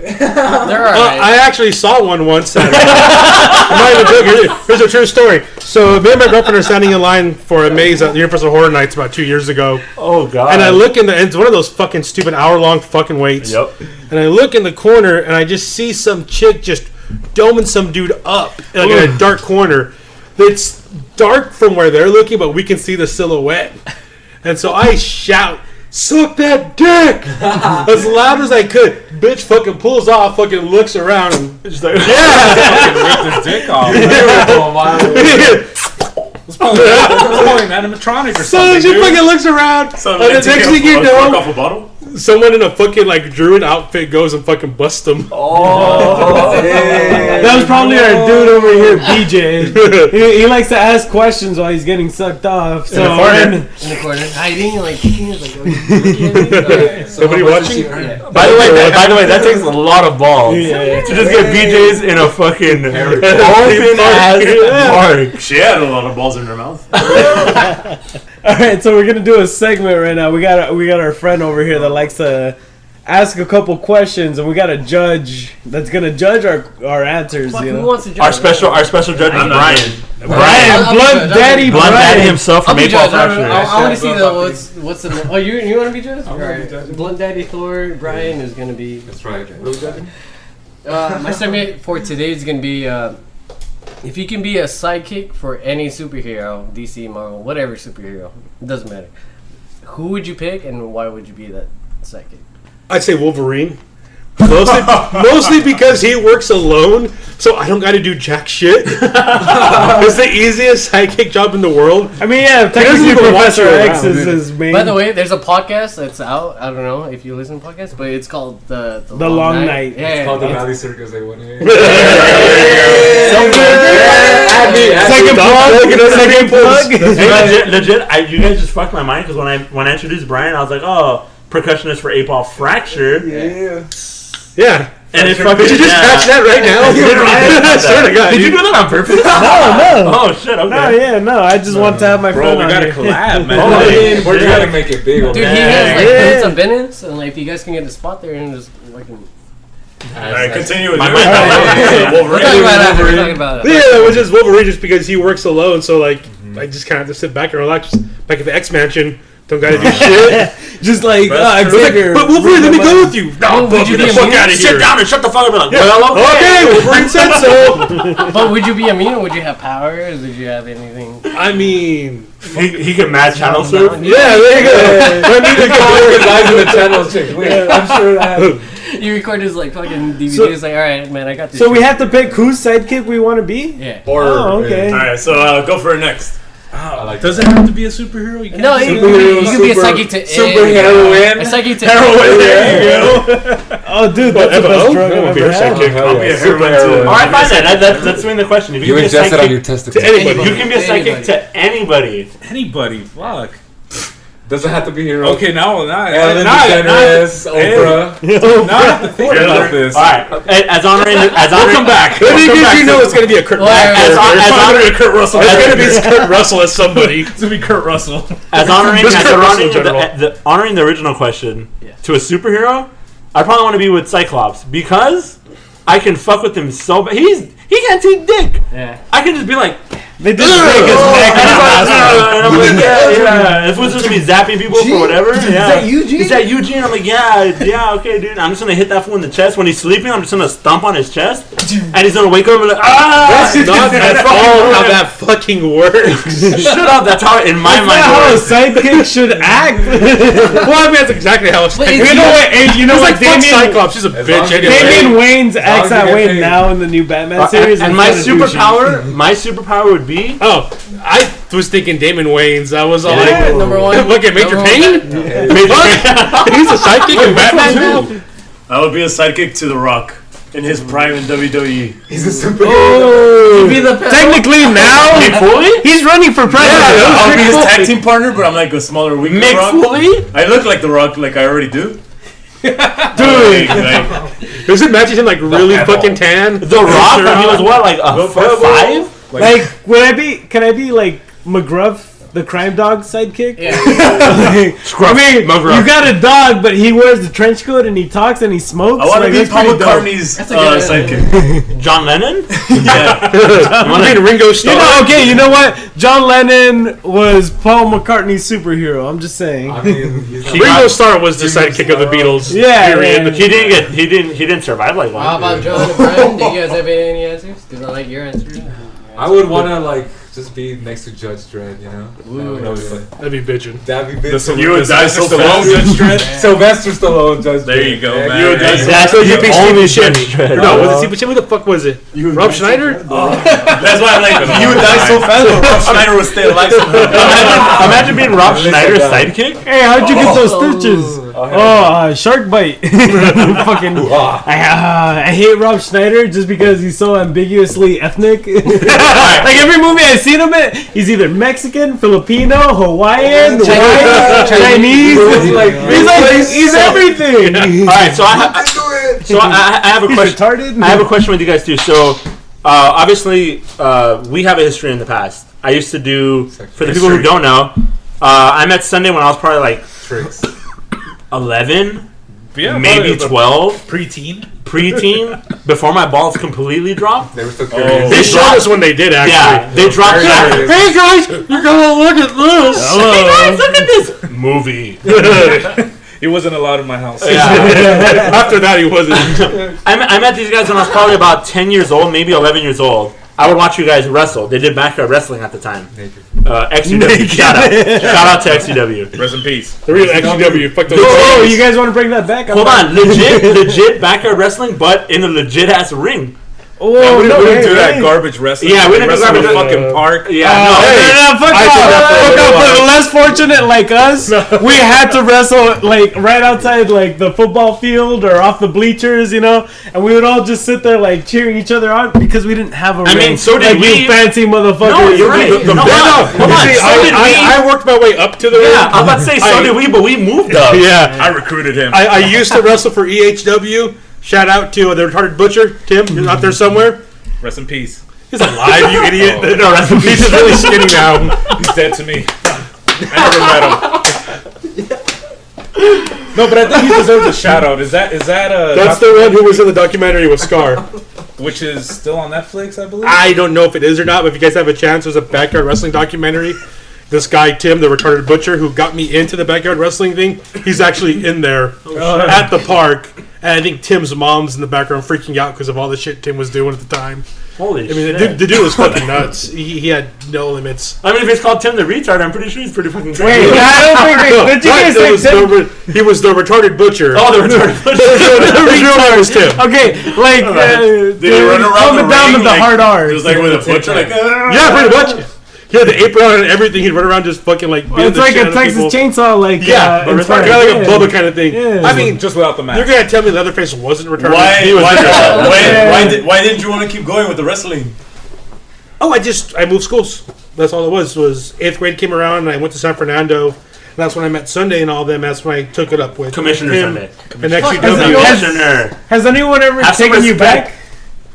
I actually saw one once. I'm not even joking. Here's a true story. So me and my girlfriend are standing in line for a maze at the Universal Horror Nights about 2 years ago. Oh god! And I look and it's one of those fucking stupid hour-long fucking waits. Yep. And I look in the corner and I just see some chick just doming some dude up in a dark corner. It's dark from where they're looking, but we can see the silhouette. And so I shout, "Suck that dick!" as loud as I could. Bitch fucking pulls off, fucking looks around, and just like, Fucking ripped his dick off. It's probably an animatronic or so something. she fucking looks around, and the next thing you know, off a bottle? someone in a fucking druid outfit goes and fucking busts them. That was probably our dude over here, BJ. He likes to ask questions while he's getting sucked off. So in the corner, hiding, kicking it, Somebody watching? By the way, that takes a lot of balls to just get BJ's in a fucking open ass park. She had a lot of balls in her mouth. All right, so we're gonna do a segment right now. We got our friend over here that likes to ask a couple questions, and we got a judge that's gonna judge our answers. Who wants to judge? Our special judge is Brian. Blunt Daddy himself from April Fracture. I want to see what's the. Oh, you want to be judged? All right. Blunt Daddy Thor Brian is gonna be. That's right. What are we judging? My segment for today is gonna be if you can be a sidekick for any superhero, DC, Marvel, whatever superhero, it doesn't matter. Who would you pick and why would you be that sidekick? I'd say Wolverine. Mostly because he works alone, so I don't got to do jack shit. It's the easiest sidekick job in the world. I mean, yeah, technically Professor X is his main. By the way, there's a podcast that's out. I don't know if you listen to podcasts, but it's called The Long Night. Yeah, It's called the Valley Circus. They won it. Second plug. Legit. You guys just fucked my mind because when I introduced Brian, I was like, oh, percussionist for 8-Ball Fracture. Yeah. And it's Did you just catch that right now? I swear to God. Did you do that on purpose? No. Oh shit. Okay. No. I just want to have my Bro, friend we on gotta here. collab, man. We're trying to make it big. Dude, he has like boots and bennets, and like if you guys can get a spot there and just like. Alright, continue with My your We're talking about that. We're talking about it. Yeah, it was just Wolverine just because he works alone, so like I just kind of have to sit back and relax. Just back at the X Mansion. Don't gotta do shit. Just like Xavier. But Wolverine, let me go with you. No, would you get be the fuck immune? out of Sit here. down and shut the fuck up. And like, well, Okay, Wolverine said so. But would you be immune? Would you have powers? Would you have anything? I mean, he can match channel surf. yeah, there you go. I need to go. Guys in the channel check. Wait, I'm sure that. You record his like fucking DVDs. Like, all right, man, I got this. So we shit." have to pick whose sidekick we want to be. Yeah. Or Okay. Alright, so go for it next. I like Does it have to be a superhero? You can't No, say you superhero. can be a psychic to super any- heroine. A psychic to Oh, dude, that's the best drug That would I've be ever your had. sidekick. I'll be a heroine too. All right, fine then. That's the question. If You can be a ingested on sidekick- your testicles. To anybody. You can be a psychic to anybody. Anybody. Fuck. Doesn't have to be hero. Okay, now Ellen now DeGeneres, Oprah. I have to think Forget about about this. All right, as honoring, We'll come back. Let me get you know it's gonna be a Kurt Well, Russell. as It's Kurt Russell. It's gonna be Kurt Russell as somebody. It's gonna be Kurt Russell. as honoring, Just as Kurt Russell honoring in general. honoring the original question to a superhero, I probably want to be with Cyclops because I can fuck with him so bad. He can't take dick. Yeah. I can just be like, They just break his neck. and I'm like, yeah. If it's just me zapping people for whatever, yeah. that Eugene? Is that Eugene? I'm like, yeah, okay, dude. I'm just gonna hit that fool in the chest when he's sleeping. I'm just gonna stomp on his chest, and he's gonna wake up and be like, That's not at fucking all how weird. that fucking works. Shut up. That's how in my That's mind not how a works. sidekick should act. Well, I mean, that's exactly how it's. But You it's- know what? You know It's what? like Fuck Damian- Cyclops. She's a As bitch long as you anyway. get Damian Wayne's long acts as that you get way paid. now in the new Batman series. And is my kinda douchey. my superpower would be Oh, I was thinking Damon Wayans. I was all Yeah, like, number one. look at Major Number Payne. Major. He's a sidekick in Batman now. I would be a sidekick to The Rock in his prime in WWE. He's a superhero. Oh, Be the technically now Mick Foley? he's running for president. I'll be his tag team partner, but I'm like a smaller, weaker Mick Rock. Foley? I look like The Rock, like I already do. Dude, Like, Does it imagine him like really apple. fucking tan? The Rock? He was what, like a foot five? like, can I be like McGruff, the crime dog sidekick? Yeah. I mean, you got a dog, but he wears the trench coat and he talks and he smokes. I want to like, be that's Paul pretty dope. McCartney's That's a good sidekick. John Lennon? Yeah. I mean, Ringo Starr. You know, okay, you know what? John Lennon was Paul McCartney's superhero. I'm just saying. I mean, he's not Ringo Starr was the sidekick of the Beatles. Yeah, period. yeah. He didn't survive like How one. about John and Brian? Do you guys have any answers? Because I like your answers. I would want to like just be next to Judge Dredd, you know? That'd be bitching. That'd be bitch. You would die so fast. Sylvester Stallone, Judge Dredd. There you go, man. You would die. That's So you'd be only Steve Judge Buscemi. Dredd. No, was it Steve Buscemi? Who the fuck was it? Rob Schneider? That's why I'm like, you would die so fast, but Rob Schneider would stay alive somehow. Imagine being Rob Schneider's sidekick. Hey, how'd you get those stitches? Shark bite. Fucking. I hate Rob Schneider just because he's so ambiguously ethnic. Like every movie I've seen him in, he's either Mexican, Filipino, Hawaiian, white, Chinese. He's everything. All right, so I have a He's question. retarded. I have a question with you guys too. So, obviously, we have a history in the past. I used to do, for the people who don't know, I met Sunday when I was probably like Tricks. 11, Yeah, maybe probably 12, preteen. preteen, before my balls completely dropped. They were still curious. They showed us when they did, actually. Yeah, they dropped. Very After, curious. hey guys, you're gonna look at this. Hey guys, look at this movie. He wasn't allowed in my house. Yeah. After that, he wasn't. I met these guys when I was probably about 10 years old, maybe 11 years old. I would watch you guys wrestle. They did backyard wrestling at the time. XUW. Shout out to XUW. Rest in peace. The real XUW. Fuck those. Oh, you guys want to bring that back? Hold on. Legit backyard wrestling, but in a legit ass ring. Oh, we didn't do that hey. garbage wrestling. Yeah, we didn't do wrestle in garbage the fucking park. Yeah, Fuck off. For the less fortunate like us, we had to wrestle like right outside like the football field or off the bleachers, you know, and we would all just sit there like cheering each other on because we didn't have a ring. I mean, so did like, we. You fancy motherfuckers. No, you're right. Hold on. I worked my way up to the ring. Yeah, I was about to say so did we, but we moved up. Yeah. I recruited him. I used to wrestle for EHW. Shout out to the retarded butcher, Tim. He's out there somewhere. Rest in peace. He's alive, you idiot. Oh. No, rest in peace. He's really skinny now. He's dead to me. I never met him. No, but I think he deserves a shout out. Is that That's the one who was in the documentary with Scar. which is still on Netflix, I believe? I don't know if it is or not, but if you guys have a chance, there's a backyard wrestling documentary. This guy, Tim, the retarded butcher, who got me into the backyard wrestling thing, he's actually in there at the park. And I think Tim's mom's in the background freaking out because of all the shit Tim was doing at the time. Holy shit. The dude was fucking nuts. He had no limits. I mean, if it's called Tim the Retard, I'm pretty sure he's pretty fucking crazy. Wait, I don't think did you guys say Tim? He was the retarded butcher. Oh, the retarded butcher. His real name was Tim. Okay, like Did he run around the down ring, with the hard R's. It was like with a butcher, like Yeah, pretty much. He had the apron on and everything. He'd run around just fucking like. It's like a Texas Chainsaw, like Yeah, but retarded, kind of like a Bubba kind of thing. Yeah. I mean, Just without the mask. you're gonna tell me Leatherface wasn't retarded? Why didn't you want to keep going with the wrestling? Oh, I moved schools. That's all it was. Was 8th grade came around and I went to San Fernando. And that's when I met Sunday and all them. That's when I took it up with Commissioner him Sunday. and actually Commissioner. Has anyone ever Have some taken you respect. back?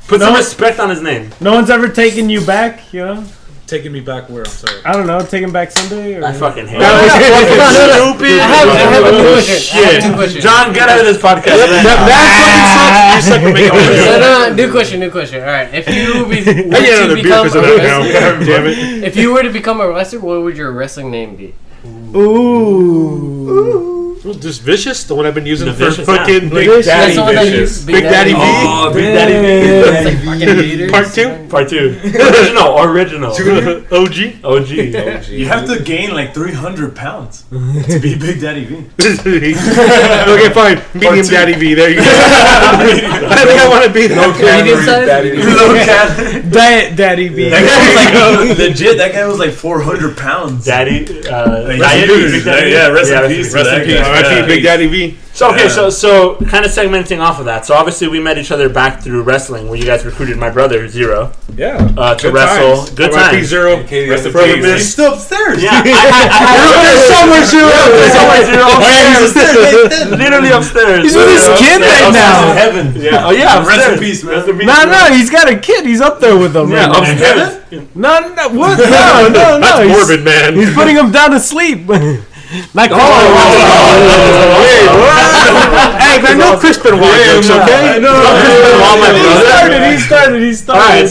Put some respect on his name. No one's ever taken you back, you know? Taking me back where? I'm sorry. I don't know, taking back Sunday? Or I fucking hate That was it. fucking stupid. I have a new question. I Shit. have two questions. John, get out of this podcast. That fucking sucks. You suck for making No, new question. All right, if you I get another beer because of that now. Damn it. if you were to become a wrestler, what would your wrestling name be? Ooh. Just Vicious, the one I've been using The for Vicious, fucking Big Big Daddy That's the one that you Vicious. use, Big Daddy V. Oh, Big Daddy It's like fucking haters. Part 2? Part 2. Original. OG. OG. You have to gain like 300 pounds to be Big Daddy V. Okay, fine. Medium two. Daddy V. There you go. I think I want to be that. Medium size? Low cat. Diet Daddy B. That guy was like legit. That guy was like 400 pounds. Daddy. Like, Diet, Big Daddy. Yeah, rest in peace. Rest in peace. R.I.P. Big Daddy V. So okay, so kind of segmenting off of that. So obviously we met each other back through wrestling, where you guys recruited my brother Zero Yeah. to Good wrestle. times. Good R.I.P. times. Zero. Rest in Brother peace. Miss. He's still upstairs. Yeah, there's somewhere Zero. There's somewhere Zero. Upstairs. Literally upstairs. He's with his kid right now. In heaven. Yeah. Oh yeah. Rest in upstairs. peace, man. Rest in peace. No, he's got a kid. He's up there with them. Yeah, right now. upstairs. No, what? No. That's he's, morbid, man. He's putting him down to sleep. Like, Hey, man, no Chris Benoit jokes, okay? He started. All right,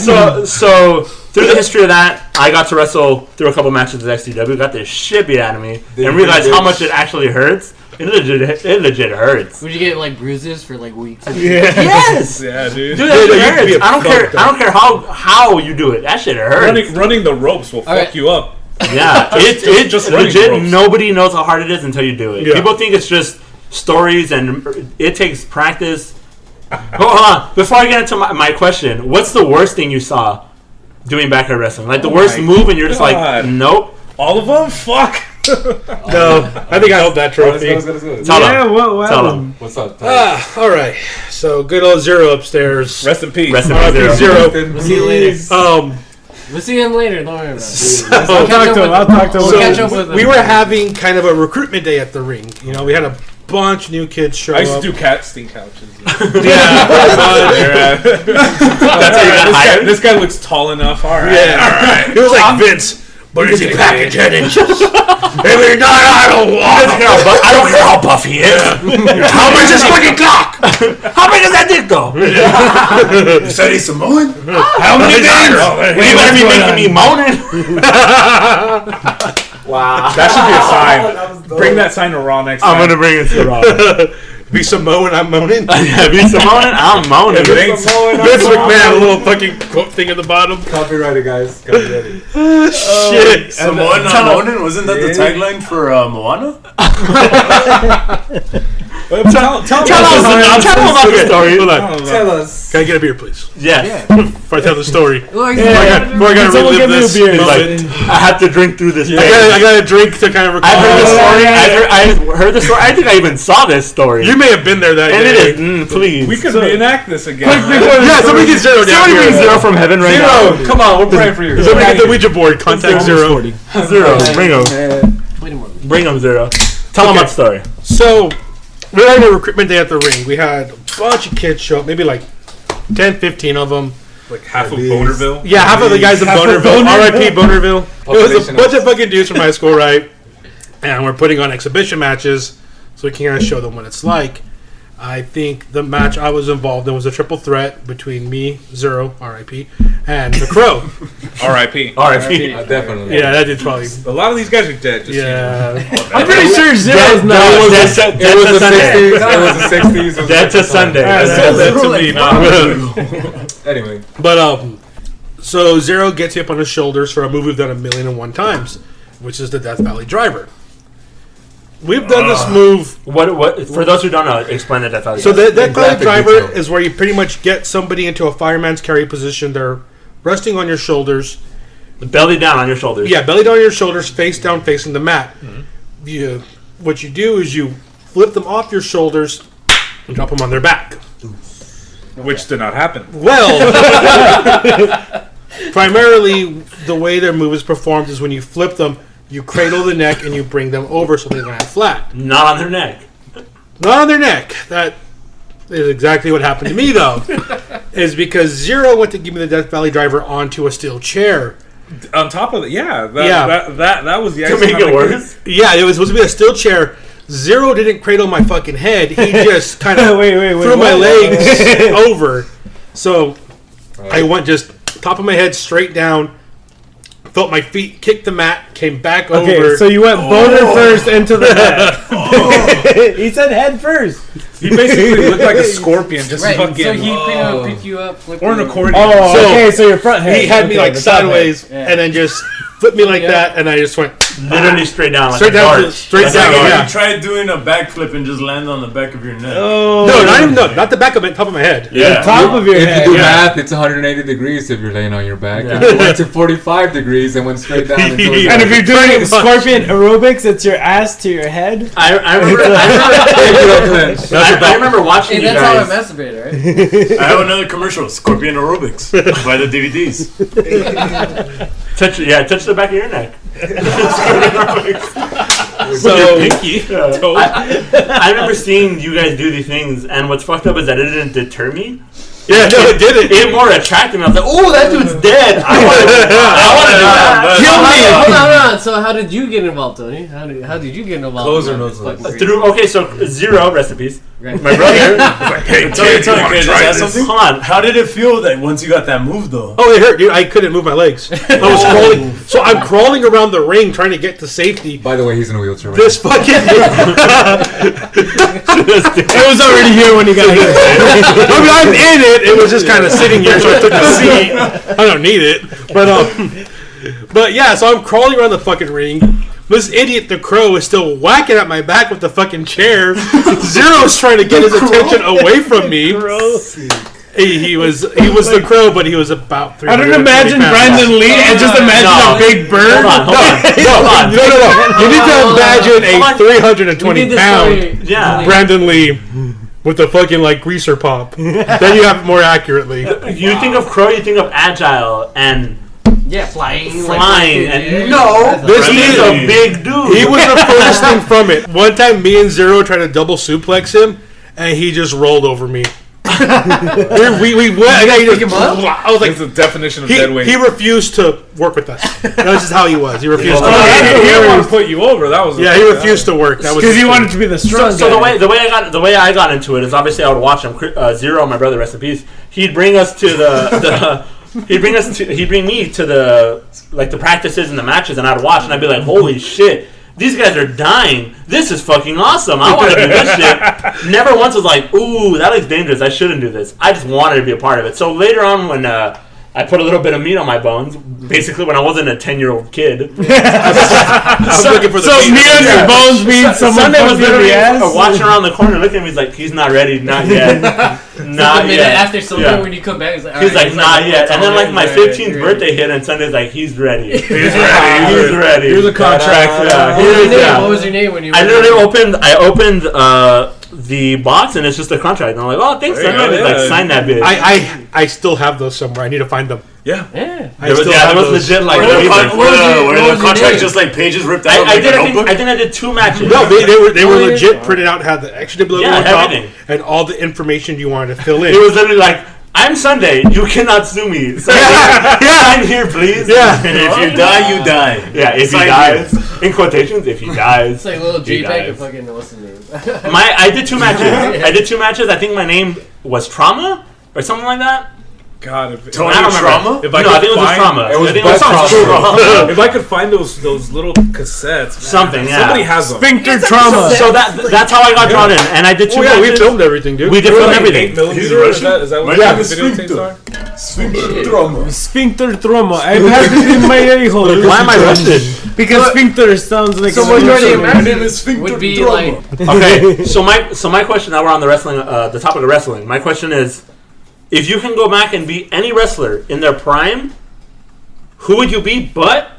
so through the history of that, I got to wrestle through a couple matches with XDW, got the shit beat out of me, and realized how much it actually hurts. It legit hurts. Would you get like bruises for like weeks? Yes, Yeah, dude. dude, that shit you could be hurts. a I don't care how you do it. That shit hurts. Running the ropes will fuck right. you up. Yeah, it's just running legit. ropes. Nobody knows how hard it is until you do it. Yeah. People think it's just stories, and it takes practice. Hold on, before I get into my question, what's the worst thing you saw doing backyard wrestling? Like the worst my move, and you're just like, God. nope. All of them? Fuck. No, I think I held that trophy. Let's go. Tell Yeah, them. what Tell happened? them. What's up? All right. So good old Zero upstairs. Rest in peace. Rest in R.I.P. peace, Zero. We'll see you later. We'll see him later. Don't worry about it. I'll talk to him. We'll catch up with him. we were having kind of a recruitment day at the ring. You know, we had a bunch of new kids show I used up. to do casting couches. Yeah, That's how you got hired? This guy looks tall enough. All right. yeah. All right. It was like Vince. But is he package 10 inches? If he's not, I don't want him. I don't care how buff he is. How much is fucking cock? How big is that dick, though? You said he's Samoan? How many days? You better be making me moaning. Wow. That should be a sign. Bring that sign to Raw next time. I'm gonna bring it to Raw. Be Samoan, I'm moaning. Yeah, be Samoan, I'm moaning. Vince McMahon, a little fucking quote thing at the bottom. Copyrighted, guys. Copyrighted. Shit. Samoan Monin, wasn't that the tagline for Moana? Tell us about the story. Hold on. Tell us. Can I get a beer, please? Yes. Before I tell the story. Well, Before I gotta Someone relive give me a this beer. moment. I have to drink through this. I got a drink to kind of recall. I've heard the story. I heard the story. I think I even saw this story. You may have been there that and day. it is. Please. We could reenact this again. Yeah, somebody get Zero down Somebody bring here. Zero from heaven right now. Zero, come on, we're praying for you. Somebody get the Ouija board. Contact Zero. Zero. Bring him. Wait a moment. Bring him, Zero. Tell him Okay. about the story. So, we had a recruitment day at the ring. We had a bunch of kids show up, maybe like 10, 15 of them. Like half of Bonerville. Yeah, half of the guys in Half of Bonerville. Bonerville. R.I.P. Bonerville. It was a Population bunch of fucking dudes from high school, right? And we're putting on exhibition matches so we can kind of show them what it's like. I think the match I was involved in was a triple threat between me, Zero, R.I.P., and the Crow. R.I.P. R.I.P. Definitely. Yeah, that did probably. A lot of these guys are dead. Just Yeah. I'm pretty sure Zero's not. That's a Sunday. It was the 60s. That's a Sunday. That to me, no. Anyway. But, so Zero gets you up on his shoulders for a move we've done 1,000,001 times, which is the Death Valley Driver. We've done this move. What? For those who don't know, explain the Death Valley. So the Death Valley graphic Driver detail. is where you pretty much get somebody into a fireman's carry position. They're resting on your shoulders. belly down on your shoulders. Yeah, belly down on your shoulders, face down, facing the mat. What you do is you flip them off your shoulders and drop them on their back. Which did not happen. Well, primarily the way their move is performed is when you flip them, you cradle the neck and you bring them over so they land flat. Not on their neck. Not on their neck. That is exactly what happened to me, though. Is because Zero went to give me the Death Valley Driver onto a steel chair. On top of it, that was the To icing make on it the worse. Yeah, it was supposed to be a steel chair. Zero didn't cradle my fucking head. He just kind of Wait, threw my what? legs over. So I went just top of my head straight down. Felt my feet kick the mat, came back Okay, over. so you went boner first into the net. He said head first. He basically looked like a scorpion, just Right, fucking. so he pretty much picked you up, flipped or an you. accordion. Oh, So, okay, so your front head. he had me Okay, like the top head. sideways Yeah. and then just flipped me like that, and I just went Literally straight down. Like straight a down, dart. straight Like down. a dart. Yeah. You tried doing a backflip and just land on the back of your neck. Oh, Not the back of it, top of my head. Yeah. top of your If head. you do Yeah. math, it's 180 degrees if you're laying on your back. Yeah. If you went to 45 degrees and went straight down until it's And if like- you're doing Pretty much. scorpion aerobics, it's your ass to your head. I remember watching Hey, you that's how I guys. masturbate, right? I have another commercial, Scorpion Aerobics. Buy the DVDs. Touch the back of your neck. So Pinky. I remember seeing you guys do these things, and what's fucked up is that it didn't deter me. yeah, no, it didn't. It more attracted me. I was like, "Oh, that dude's dead. I want to do that. Hold on. So how did you get involved, Tony? How did you get involved? Closer in notes this like fucking Through okay, so Zero recipes. Right. My brother. Hey, tell me, can I just ask something? Hold on. How did it feel that once you got that move, though? Oh, it hurt, dude. I couldn't move my legs. I was crawling. So I'm crawling around the ring trying to get to safety. By the way, he's in a wheelchair. Right This fucking. It was already here when you got here. I mean, I'm in it. It was just kind of sitting here, so I took a seat. I don't need it, but yeah. So I'm crawling around the fucking ring. This idiot, the Crow, is still whacking at my back with the fucking chair. Zero's trying to get his attention away from me. He was the Crow, but he was about 300 I don't imagine Brandon Lee and just imagine No. a big bird. Hold on. No. You need to imagine Hold a on. 320 pound Yeah. Brandon Lee with the fucking like greaser pop. Then you have it more accurately. You think of Crow, you think of agile and Yeah, flying. and no, This he's dude- a big dude. He was the furthest thing from it. One time, me and Zero tried to double suplex him, and he just rolled over me. we went. And I, pick him up? I was like, That's the definition of he dead weight. refused to work with us. That was just how he was. He refused. he to didn't want to put you over. That was Yeah, he refused to work. That was Because he his wanted thing. to be the So, strong so guy. the way I got into it is obviously I would watch him. Zero, my brother, rest in peace. He'd bring us to he'd bring me to the practices and the matches, and I'd watch, and I'd be like, holy shit. These guys are dying. This is fucking awesome. I want to do this shit. Never once was like, ooh, that looks dangerous. I shouldn't do this. I just wanted to be a part of it. So later on when I put a little bit of meat on my bones, basically when I wasn't a 10-year-old kid. I was looking for the meat on your bones means someone Sunday was literally ass. watching around the corner looking at me. He's like, he's not ready. Not yet. Not the minute yet. after Sunday when you come back, He's like, not yet. And then like my 15th birthday hit, and Sunday's like, he's ready. He's ready. Here's a contract. What was your name when you? I literally opened the box, and it's just a contract. And I'm like, oh, thanks, Sunday. He's like, sign that bitch. I still have those somewhere. I need to find them. Yeah. There was legit like were the contracts just like pages ripped out? I think I did 2 matches. No, they were legit printed out, had the extra logo on top, everything. and all the information you wanted to fill in. It was literally like, I'm Sunday. You cannot sue me. Sign here, please. Yeah. If you die, you die. Yeah, if he dies. In quotations, if he dies. It's like a little he JPEG dies. of fucking what's the name? I did 2 matches. I think my name was Trauma or something like that. God, Tony I don't Trauma? remember. I think it was Trauma. It was I think Butt Trauma. if I could find those little cassettes, man, Something, yeah. Somebody has them. Sphincter trauma. So that's how I got drawn in, and I did 2 matches. We filmed everything, dude. We did film everything. 8mm. He's Russian. Is that what Yeah, the videotapes are? Sphincter Trauma. Sphincter trauma. I've had it in my ear hole. Why am I rusted? Because sphincter sounds like. So what you already My name imagined is Sphincter would be Trauma. like. Okay, so my question, now we're on the wrestling, the topic of wrestling. My question is, if you can go back and be any wrestler in their prime, who would you be? But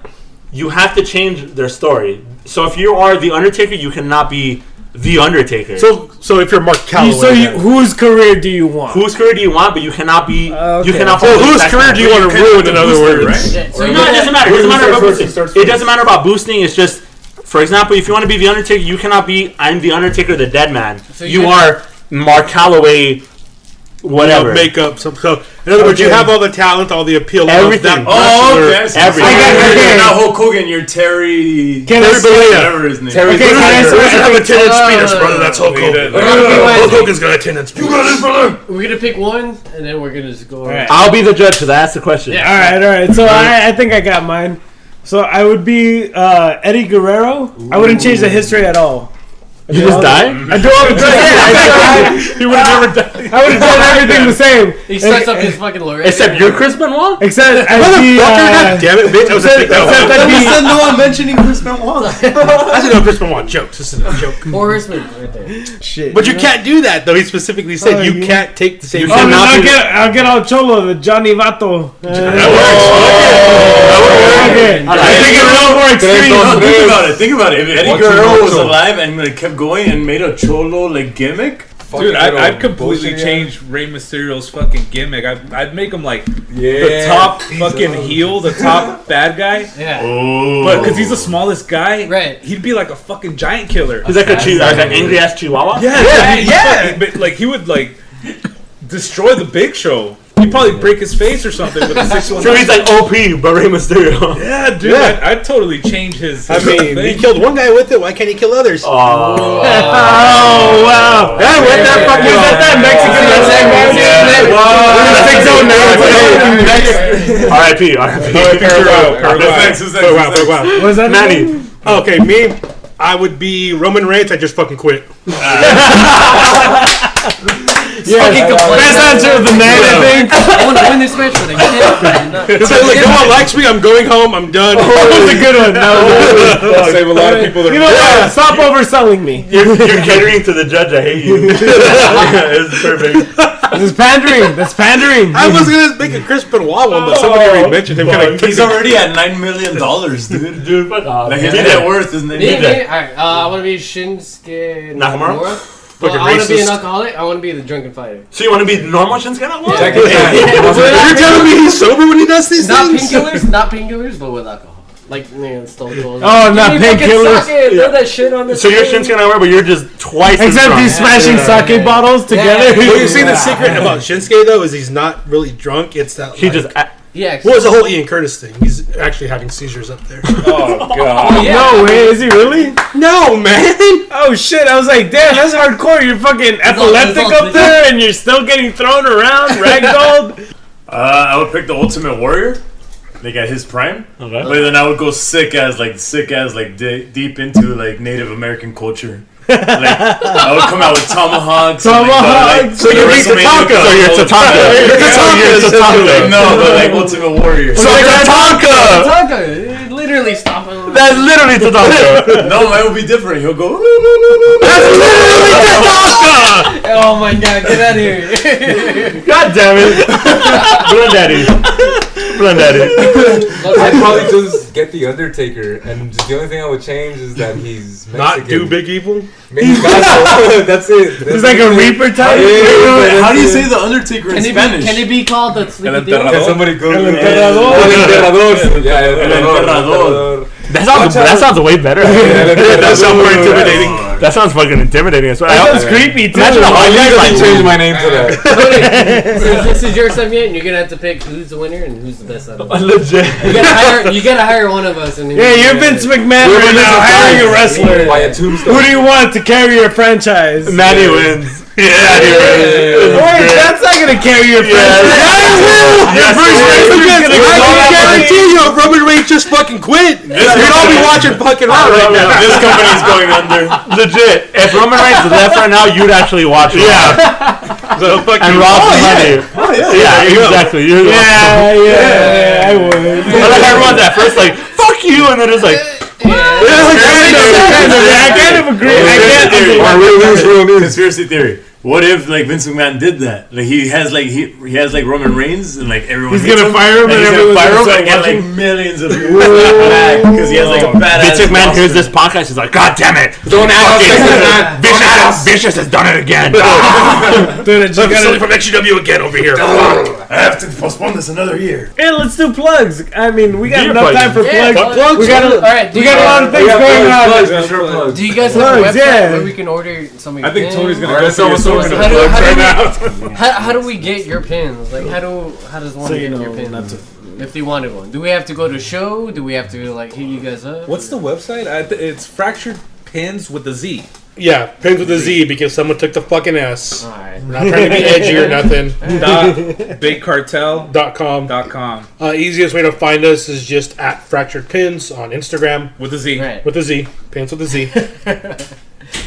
you have to change their story. So if you are The Undertaker, you cannot be The Undertaker. So if you're Mark Calloway, Whose career do you want? Whose career do you want? But you cannot be. Okay. You cannot. so whose career do you want to ruin? In other words, Yeah, so No, you it got doesn't matter. It doesn't matter about boosting. It doesn't matter about boosting. It's just, for example, if you want to be The Undertaker, you cannot be I'm The Undertaker, the dead man. So you you- are Mark Calloway, whatever. makeup. So in other words, you have all the talent, all the appeal. Everything. Of that Okay. wrestler. Everything. You're not Hulk Hogan. You're Terry. Whatever his name. Terry Okay, Bozzio. I have a 10-inch penis, brother. That's Hulk Hogan. Hulk Hogan's got a 10-inch penis. We're gonna pick one, and then we're gonna just go. Alright. I'll be the judge because I asked the question. Yeah. All right. So I think I got mine. So I would be Eddie Guerrero. I wouldn't change the history at all. You just die? I do all the He would have never died. I would have done everything the same. He starts up his fucking lawyer. Except you're Chris Benoit? Except I'd be. God damn it, bitch! I was Except I'd be. no one mentioning Chris Benoit. I said no, Chris Benoit jokes. This is a joke. Horseman right there. Shit. But you can't do that, though. He specifically said you can't take the same. You Oh, cannot no, be I'll get all cholo, the Johnny Vato. That works. Okay. I think it's a little more extreme. No, think about it. If Eddie Watch Guerrero him was also. alive and like, kept going and made a cholo like gimmick, Dude, I'd completely change Rey Mysterio's fucking gimmick. I'd make him like the Yeah. top fucking heel, the top bad guy. Yeah. But because he's the smallest guy, Right. he'd be like a fucking giant killer. He's like an angry ass chihuahua? Yeah. But like he would like destroy the Big Show. He'd probably break his face or something with a 619. So he's like OP, but Rey Mysterio. Yeah, dude, Yeah. I'd totally change his. I mean, thing. he killed one guy with it. Why can't he kill others? Oh, wow. Yeah, with that fucking R.I.P. Wow. Was that Manny. Okay, me, I would be Roman Reigns. I just fucking quit. Fucking complain. Best answer of the night, I think. I want to win this match, but I can't. It's like, no one likes me. I'm going home. I'm done. That was a good one. Save a lot of people. You know what? Stop overselling me. You're catering to the judge. I hate you. It's perfect. This is pandering. That's pandering. I was gonna make a Chris Benoit one, but somebody already mentioned him. Kind of. he's already at $9 million, dude. Dude, fuck off. Like his net worth is Me, alright, I want to be Shinsuke Nakamura? Well, Fucking I want to be an racist. alcoholic. I want to be the drunken fighter. So you want to be normal Shinsuke Nakamura? You're telling me he's sober when he does these Not things? not painkillers, but with alcohol. Like, Stone Cold. Oh, not Give me fucking painkillers. sake, Throw that shit on the So you're thing. Shinsuke Nakamura, but you're just twice as Except drunk. he's smashing sake bottles together. Well, you see, the secret about Shinsuke though is he's not really drunk. It's that He like, just... Yeah. Well, it's the whole Ian Curtis thing. He's actually having seizures up there. Oh god. Yeah. No way, is he really? No, man. Oh shit! I was like, damn, that's hardcore. You're fucking epileptic all- up there, and you're still getting thrown around, ragdolled. I would pick the Ultimate Warrior, like at his prime. Okay. But then I would go sick as deep into like Native American culture. Like I would come out with tomahawks. Tomahawks. So you're Tatanka. So you're Tatanka. No, but like Ultimate Warrior. So Tatanka. Tatanka, literally stop him. That's literally Tatanka. No, mine would be different. He'll go. That's literally Tatanka. Oh my god, get out of here. God damn it. Blend I'd probably just get the Undertaker, and just the only thing I would change is that he's Mexican. Not do big evil. Mexicano. That's it. He's like a Reaper type. How do you say the Undertaker in Spanish? Can it be called the Sleepy El Can somebody go? El Emperador. El Emperador. Yeah, El Emperador. That sounds way better. That sounds more intimidating. That sounds fucking intimidating. That sounds creepy too. Imagine how I like change my name to that. Since this is your segment, you're gonna have to pick who's the winner and who's the best out of us. legit. You gotta hire one of us. And Yeah, you're Vince McMahon right now. Hiring a wrestler. By a tombstone. Who do you want to carry your franchise? Manny wins. Yeah, Wait, that's not gonna carry your franchise. Yes, I can guarantee you, if Roman Reigns just fucking quit, we'd all be watching fucking Raw right now. This company's going under. Legit. If Roman Reigns left right now, you'd actually watch it. Yeah. And Ross and Money. Oh yeah. Yeah, exactly. Yeah, I would. But like everyone's at first like, fuck you, and then it's like, I kind of agree. Conspiracy theory. What if like Vince McMahon did that? Like he has like Roman Reigns and like everyone. He's gonna fire him and he's everyone's gonna fire him gonna and get start like millions of viewers back because he has like a badass. Vince McMahon hears this podcast, he's like, God damn it! Don't ask. Vicious has done it again. Dude, Somebody from XGW again over here. I have to postpone this another year. Hey, let's do plugs. I mean, we got Do your enough plugs. time for Yeah, plugs. We got Alright, a lot of things going on. Do you guys have a Plugs, website yeah. where we can order some of your I think pins? Tony's gonna Alright, go for your someone- assortment of How do- plugs how right do now. How do we get your pins? Like, how does one So get you know, your pins? not to. If they wanted one, do we have to go to a show? Do we have to like hit you guys up? What's the website? It's Fractured Pins with the Z. Yeah, pins with a Z because someone took the fucking S. Alright. We're not trying to be edgy or nothing. BigCartel.com. Easiest way to find us is just at Fractured Pins on Instagram With the Z. Right. with a Z. Pins with a Z.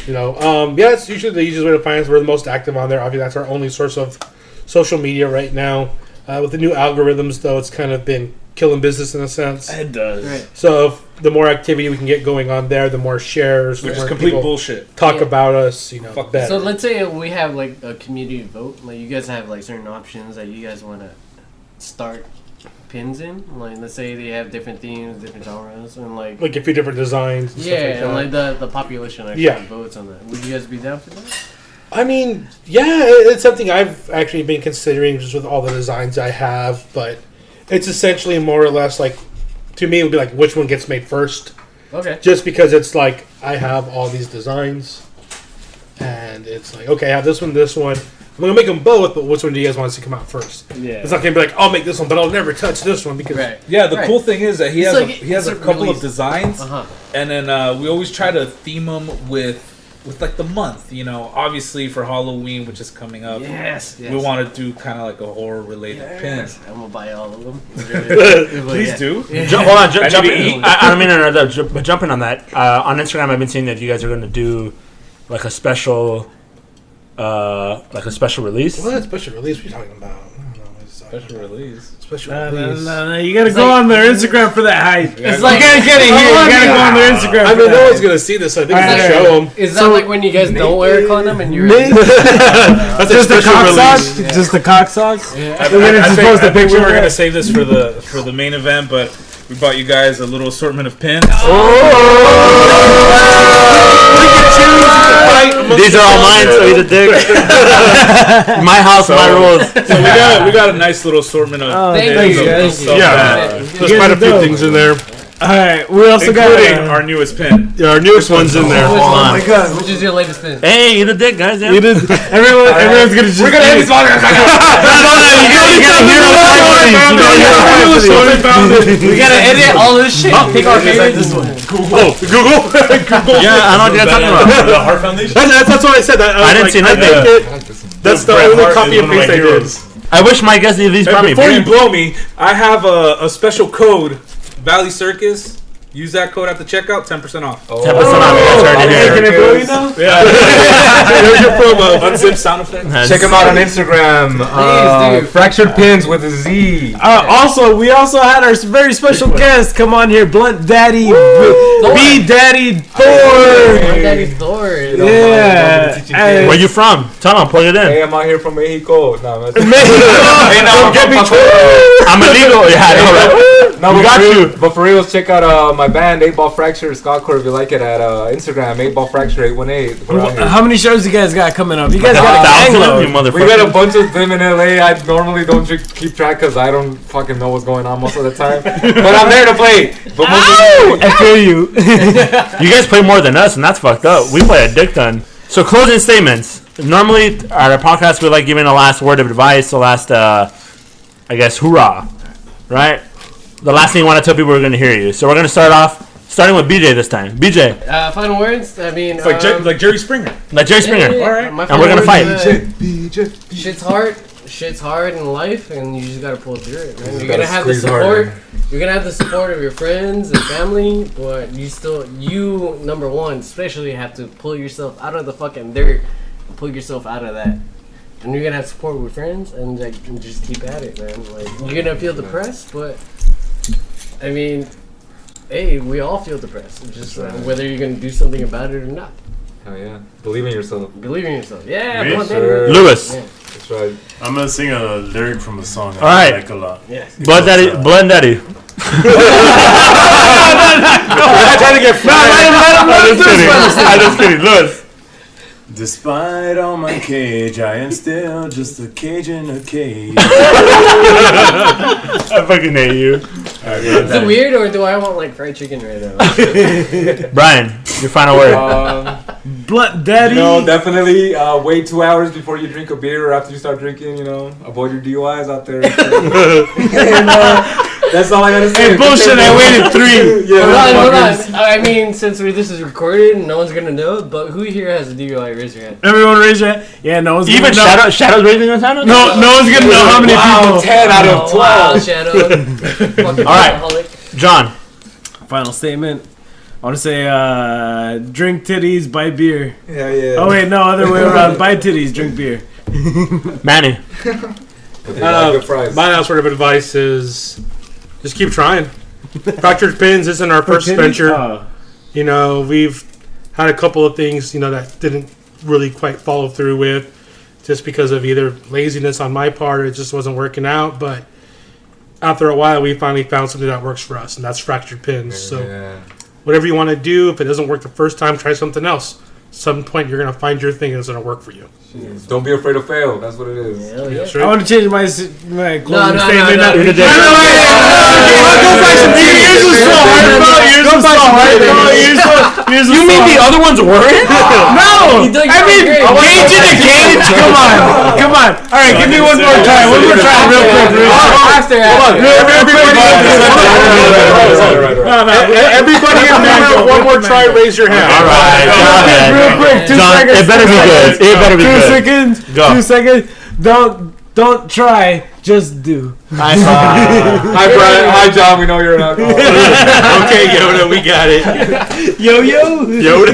Yeah, it's usually the easiest way to find us. We're the most active on there. Obviously, that's our only source of social media right now. With the new algorithms, though, it's kind of been killing business in a sense. It does. Right. So if the more activity we can get going on there, the more shares, the Which is more complete people bullshit. talk Yeah. about us, Fuck better. So let's say we have like a community vote. Like you guys have like certain options that you guys want to start pins in. Like let's say they have different themes, different genres, and like like a few different designs. And yeah, stuff and like like that. the population actually Yeah. votes on that. Would you guys be down for that? I mean, yeah, it's something I've actually been considering just with all the designs I have, but it's essentially more or less like, to me, it would be like which one gets made first. Okay. Just because it's like I have all these designs, and it's like, okay, I have this one. I'm gonna make them both, but which one do you guys want to see come out first? Yeah. It's not gonna be like I'll make this one, but I'll never touch this one because Right. Yeah, the Right. cool thing is that he It's has like- he has a it's a couple release. of designs, and then we always try to theme them with like the month. You know, obviously for Halloween, which is coming up, Yes. we want to do kind of like a horror related pin. I'm gonna buy all of them. Please do. Hold on, I need jump to in. eat. I don't mean to interrupt, but jumping on that. On Instagram, I've been seeing that you guys are going to do like a special release. what special release are you talking about? I don't know. Special release. Special No, release. you gotta It's go like- on their Instagram for that hype. It's You like gotta get it here. You gotta go on their Instagram. I for mean, that no one's hype. gonna see this. I think we Alright. should show them. Is that like when you guys don't wear a condom and you're That's Just the cock release. sock? Just the cock socks? yeah. We're gonna just post a I think we picture were of gonna it. save this for the main event, but we bought you guys a little assortment of pins. These are all mine, so eat a dick. My house, my rules. So we got a nice little assortment of Thank pins you, of thank stuff you. that- There's quite a few dope. things in there. Alright, we also including got. our newest pin. Yeah, our newest one's in there. Which Oh one? my God. Which is your latest pin? Hey, eat a dick, guys. Yeah. Everyone's gonna just. We're gonna end this podcast. We gotta edit all this shit. Pick our favorites. Google. Yeah, I know what you're talking about. The Heart Foundation. That's what I said. I didn't see nothing. That's the Bret only Hart copy is and one of paste my I did. heroes. I wish my guest at least brought me Before beer. you blow me, I have a special code, Valley Circus. Use that code at the checkout, 10% off. 10% off. You guys heard it here. Can I blow you now? Yeah. There's your promo. Unzip sound effects. Check him out on Instagram. dude. Fractured Pins with a Z. Also, we also had our very special guest come on here, Blunt Daddy, B Daddy Thor. Daddy Thor. Yeah. Hey. Where you from? Tell them. Plug it in. Hey, I'm out here from Mexico. No, Hey, now get me I'm illegal. Yeah, I know, right? No, We got you. But for reals, check out my band, 8 Ball Fracture, Scottcore, if you like it, at Instagram, 8 Ball Fracture 818. We're out here. How many shows you guys got coming up? You guys got a gang 1,000 load. you motherfucker. We got a bunch of them in LA. I normally don't keep track because I don't fucking know what's going on most of the time. But I'm there to play. But I feel you. You guys play more than us, and that's fucked up. We play a dick ton. So closing statements. Normally, at our podcast, we like giving a last word of advice, the last, I guess, hoorah, right? The last thing you want to tell people we're going to hear you. So we're going to start off, starting with BJ this time. BJ. Final words. I mean, It's like Jerry Springer. Like Jerry Springer. yeah, All right. my And we're final gonna words, fight. Shit's hard. Shit's hard in life, and you just gotta pull through it, man. You're gotta gonna have the squeeze support. harder. You're gonna have the support of your friends and family, but you number one, especially have to pull yourself out of the fucking dirt, and pull yourself out of that. And you're gonna have support with friends, and like and just keep at it, man. Like you're gonna feel depressed, but I mean, hey, we all feel depressed. It's just whether you're gonna do something about it or not. Oh, yeah. Believe in yourself. Believe in yourself. Yeah, Me? come on, Sure. baby. Lewis. Yeah. That's right. I'm gonna sing a lyric from a song All right. I like a lot. Yes. Blood Daddy. Blood Daddy. I'm trying to get I'm just kidding. Lewis. Despite all my cage, I am still just a cage in a cage. I fucking hate you. Is it weird or do I want like fried chicken right now? Brian, your final word. Blunt Daddy. You know, definitely wait 2 hours before you drink a beer or after you start drinking, you know. Avoid your DUIs out there. And, that's all I gotta say. Hey, bullshit, I waited 3. Hold on. I mean, since this is recorded and no one's gonna know, but who here has a DUI? Raise your hand. Everyone raise your hand. Yeah, no one's Even gonna know. Shadow's raising his hand? No one's gonna know how many people. 10 out of 12. Wow, Shadow. Fucking All right. alcoholic. John. Final statement. I want to say, drink titties, buy beer. Yeah. Oh wait, no, other way around. Buy titties, drink beer. Manny. Good price. My last word of advice is just keep trying. Fractured Pins isn't our first venture. Oh. You know, we've had a couple of things, you know, that didn't really quite follow through with just because of either laziness on my part or it just wasn't working out. But after a while, we finally found something that works for us, and that's Fractured Pins. So whatever you want to do, if it doesn't work the first time, try something else. At some point, you're going to find your thing that's going to work for you. Don't be afraid to fail. That's what it is. Hell yeah. That's I right. want to change my closing No. statement. No. You're the dick. You mean the other ones weren't? No! You think I mean, you're great. gauge in a gauge. Come on. All right, give me one more time. One more time, real quick. After. Everybody in favor, one more try, raise your hand. All right. Real quick. 2 John, seconds. it better be good. It better be 2 good. seconds. Go. 2 seconds. Don't try. Just do. Hi, Brian. Hi, John. We know you're an alcoholic. Okay, Yoda, we got it. Yo. Yoda.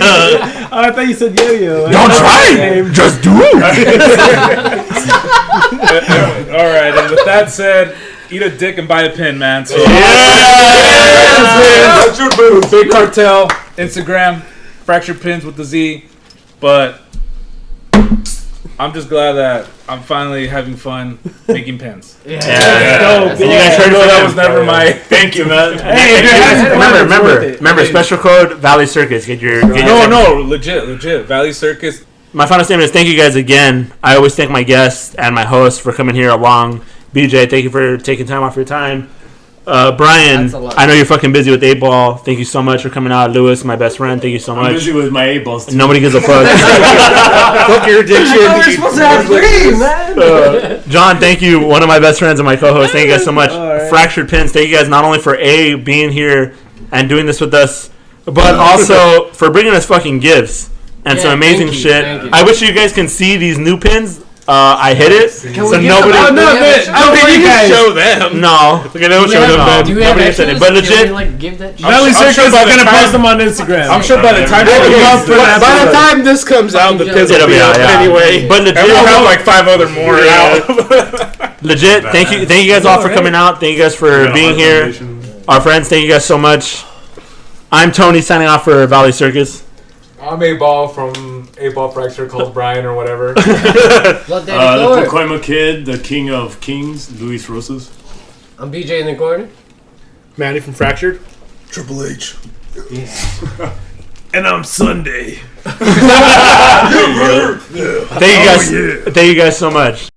Oh, I thought you said yo. Don't try. Just do it. All right, and with that said, eat a dick and buy a pin, man. So That's your booth. Big Cartel, Instagram, Fractured Pins with the Z. But I'm just glad that I'm finally having fun making pins. You guys heard it from That him. was never my. Thank you, man. Hey, if it hasn't worked, it's worth it. Remember, special code Valley Circus. Get your No, legit. Valley Circus. My final statement is thank you guys again. I always thank my guests and my hosts for coming here along. BJ, thank you for taking time off your time. Brian, That's a lot. I know you're fucking busy with 8 Ball. Thank you so much for coming out. Lewis, my best friend, thank you so I'm much. busy with my 8 balls too. Nobody gives a fuck. Fuck your addiction. We're supposed to have 3, man. John, thank you. One of my best friends and my co-host. Thank you guys so much. right. Fractured Pins, thank you guys not only for being here and doing this with us, but also for bringing us fucking gifts and Yeah, some amazing thank you, shit. thank you. I wish you guys can see these new pins. I hit it. Can we So get nobody. some- No, do we have man. a- Okay, you can guys. show them. No. Okay, don't Do show we them, have- man. do we have Nobody said it, extras? but Can legit- we, like, give that shit? Valley I'm sure Circus is by the gonna time- post them on Instagram. I'm sure by the time We'll come for that by the episode. time this comes out, the pins will It'll be be up out, yeah. anyway. But And we'll have legit, like 5 other more out. legit. Thank you guys all for coming out. Thank you guys for being here. Our friends, thank you guys so much. I'm Tony signing off for Valley Circus. I'm A-Ball from A-Ball Fracture, called Brian or whatever. Blood Daddy The Thor. Pacoima Kid, the King of Kings, Luis Rosas. I'm BJ in the corner. Manny from Fractured. Triple H. And I'm Sunday. Thank you guys so much.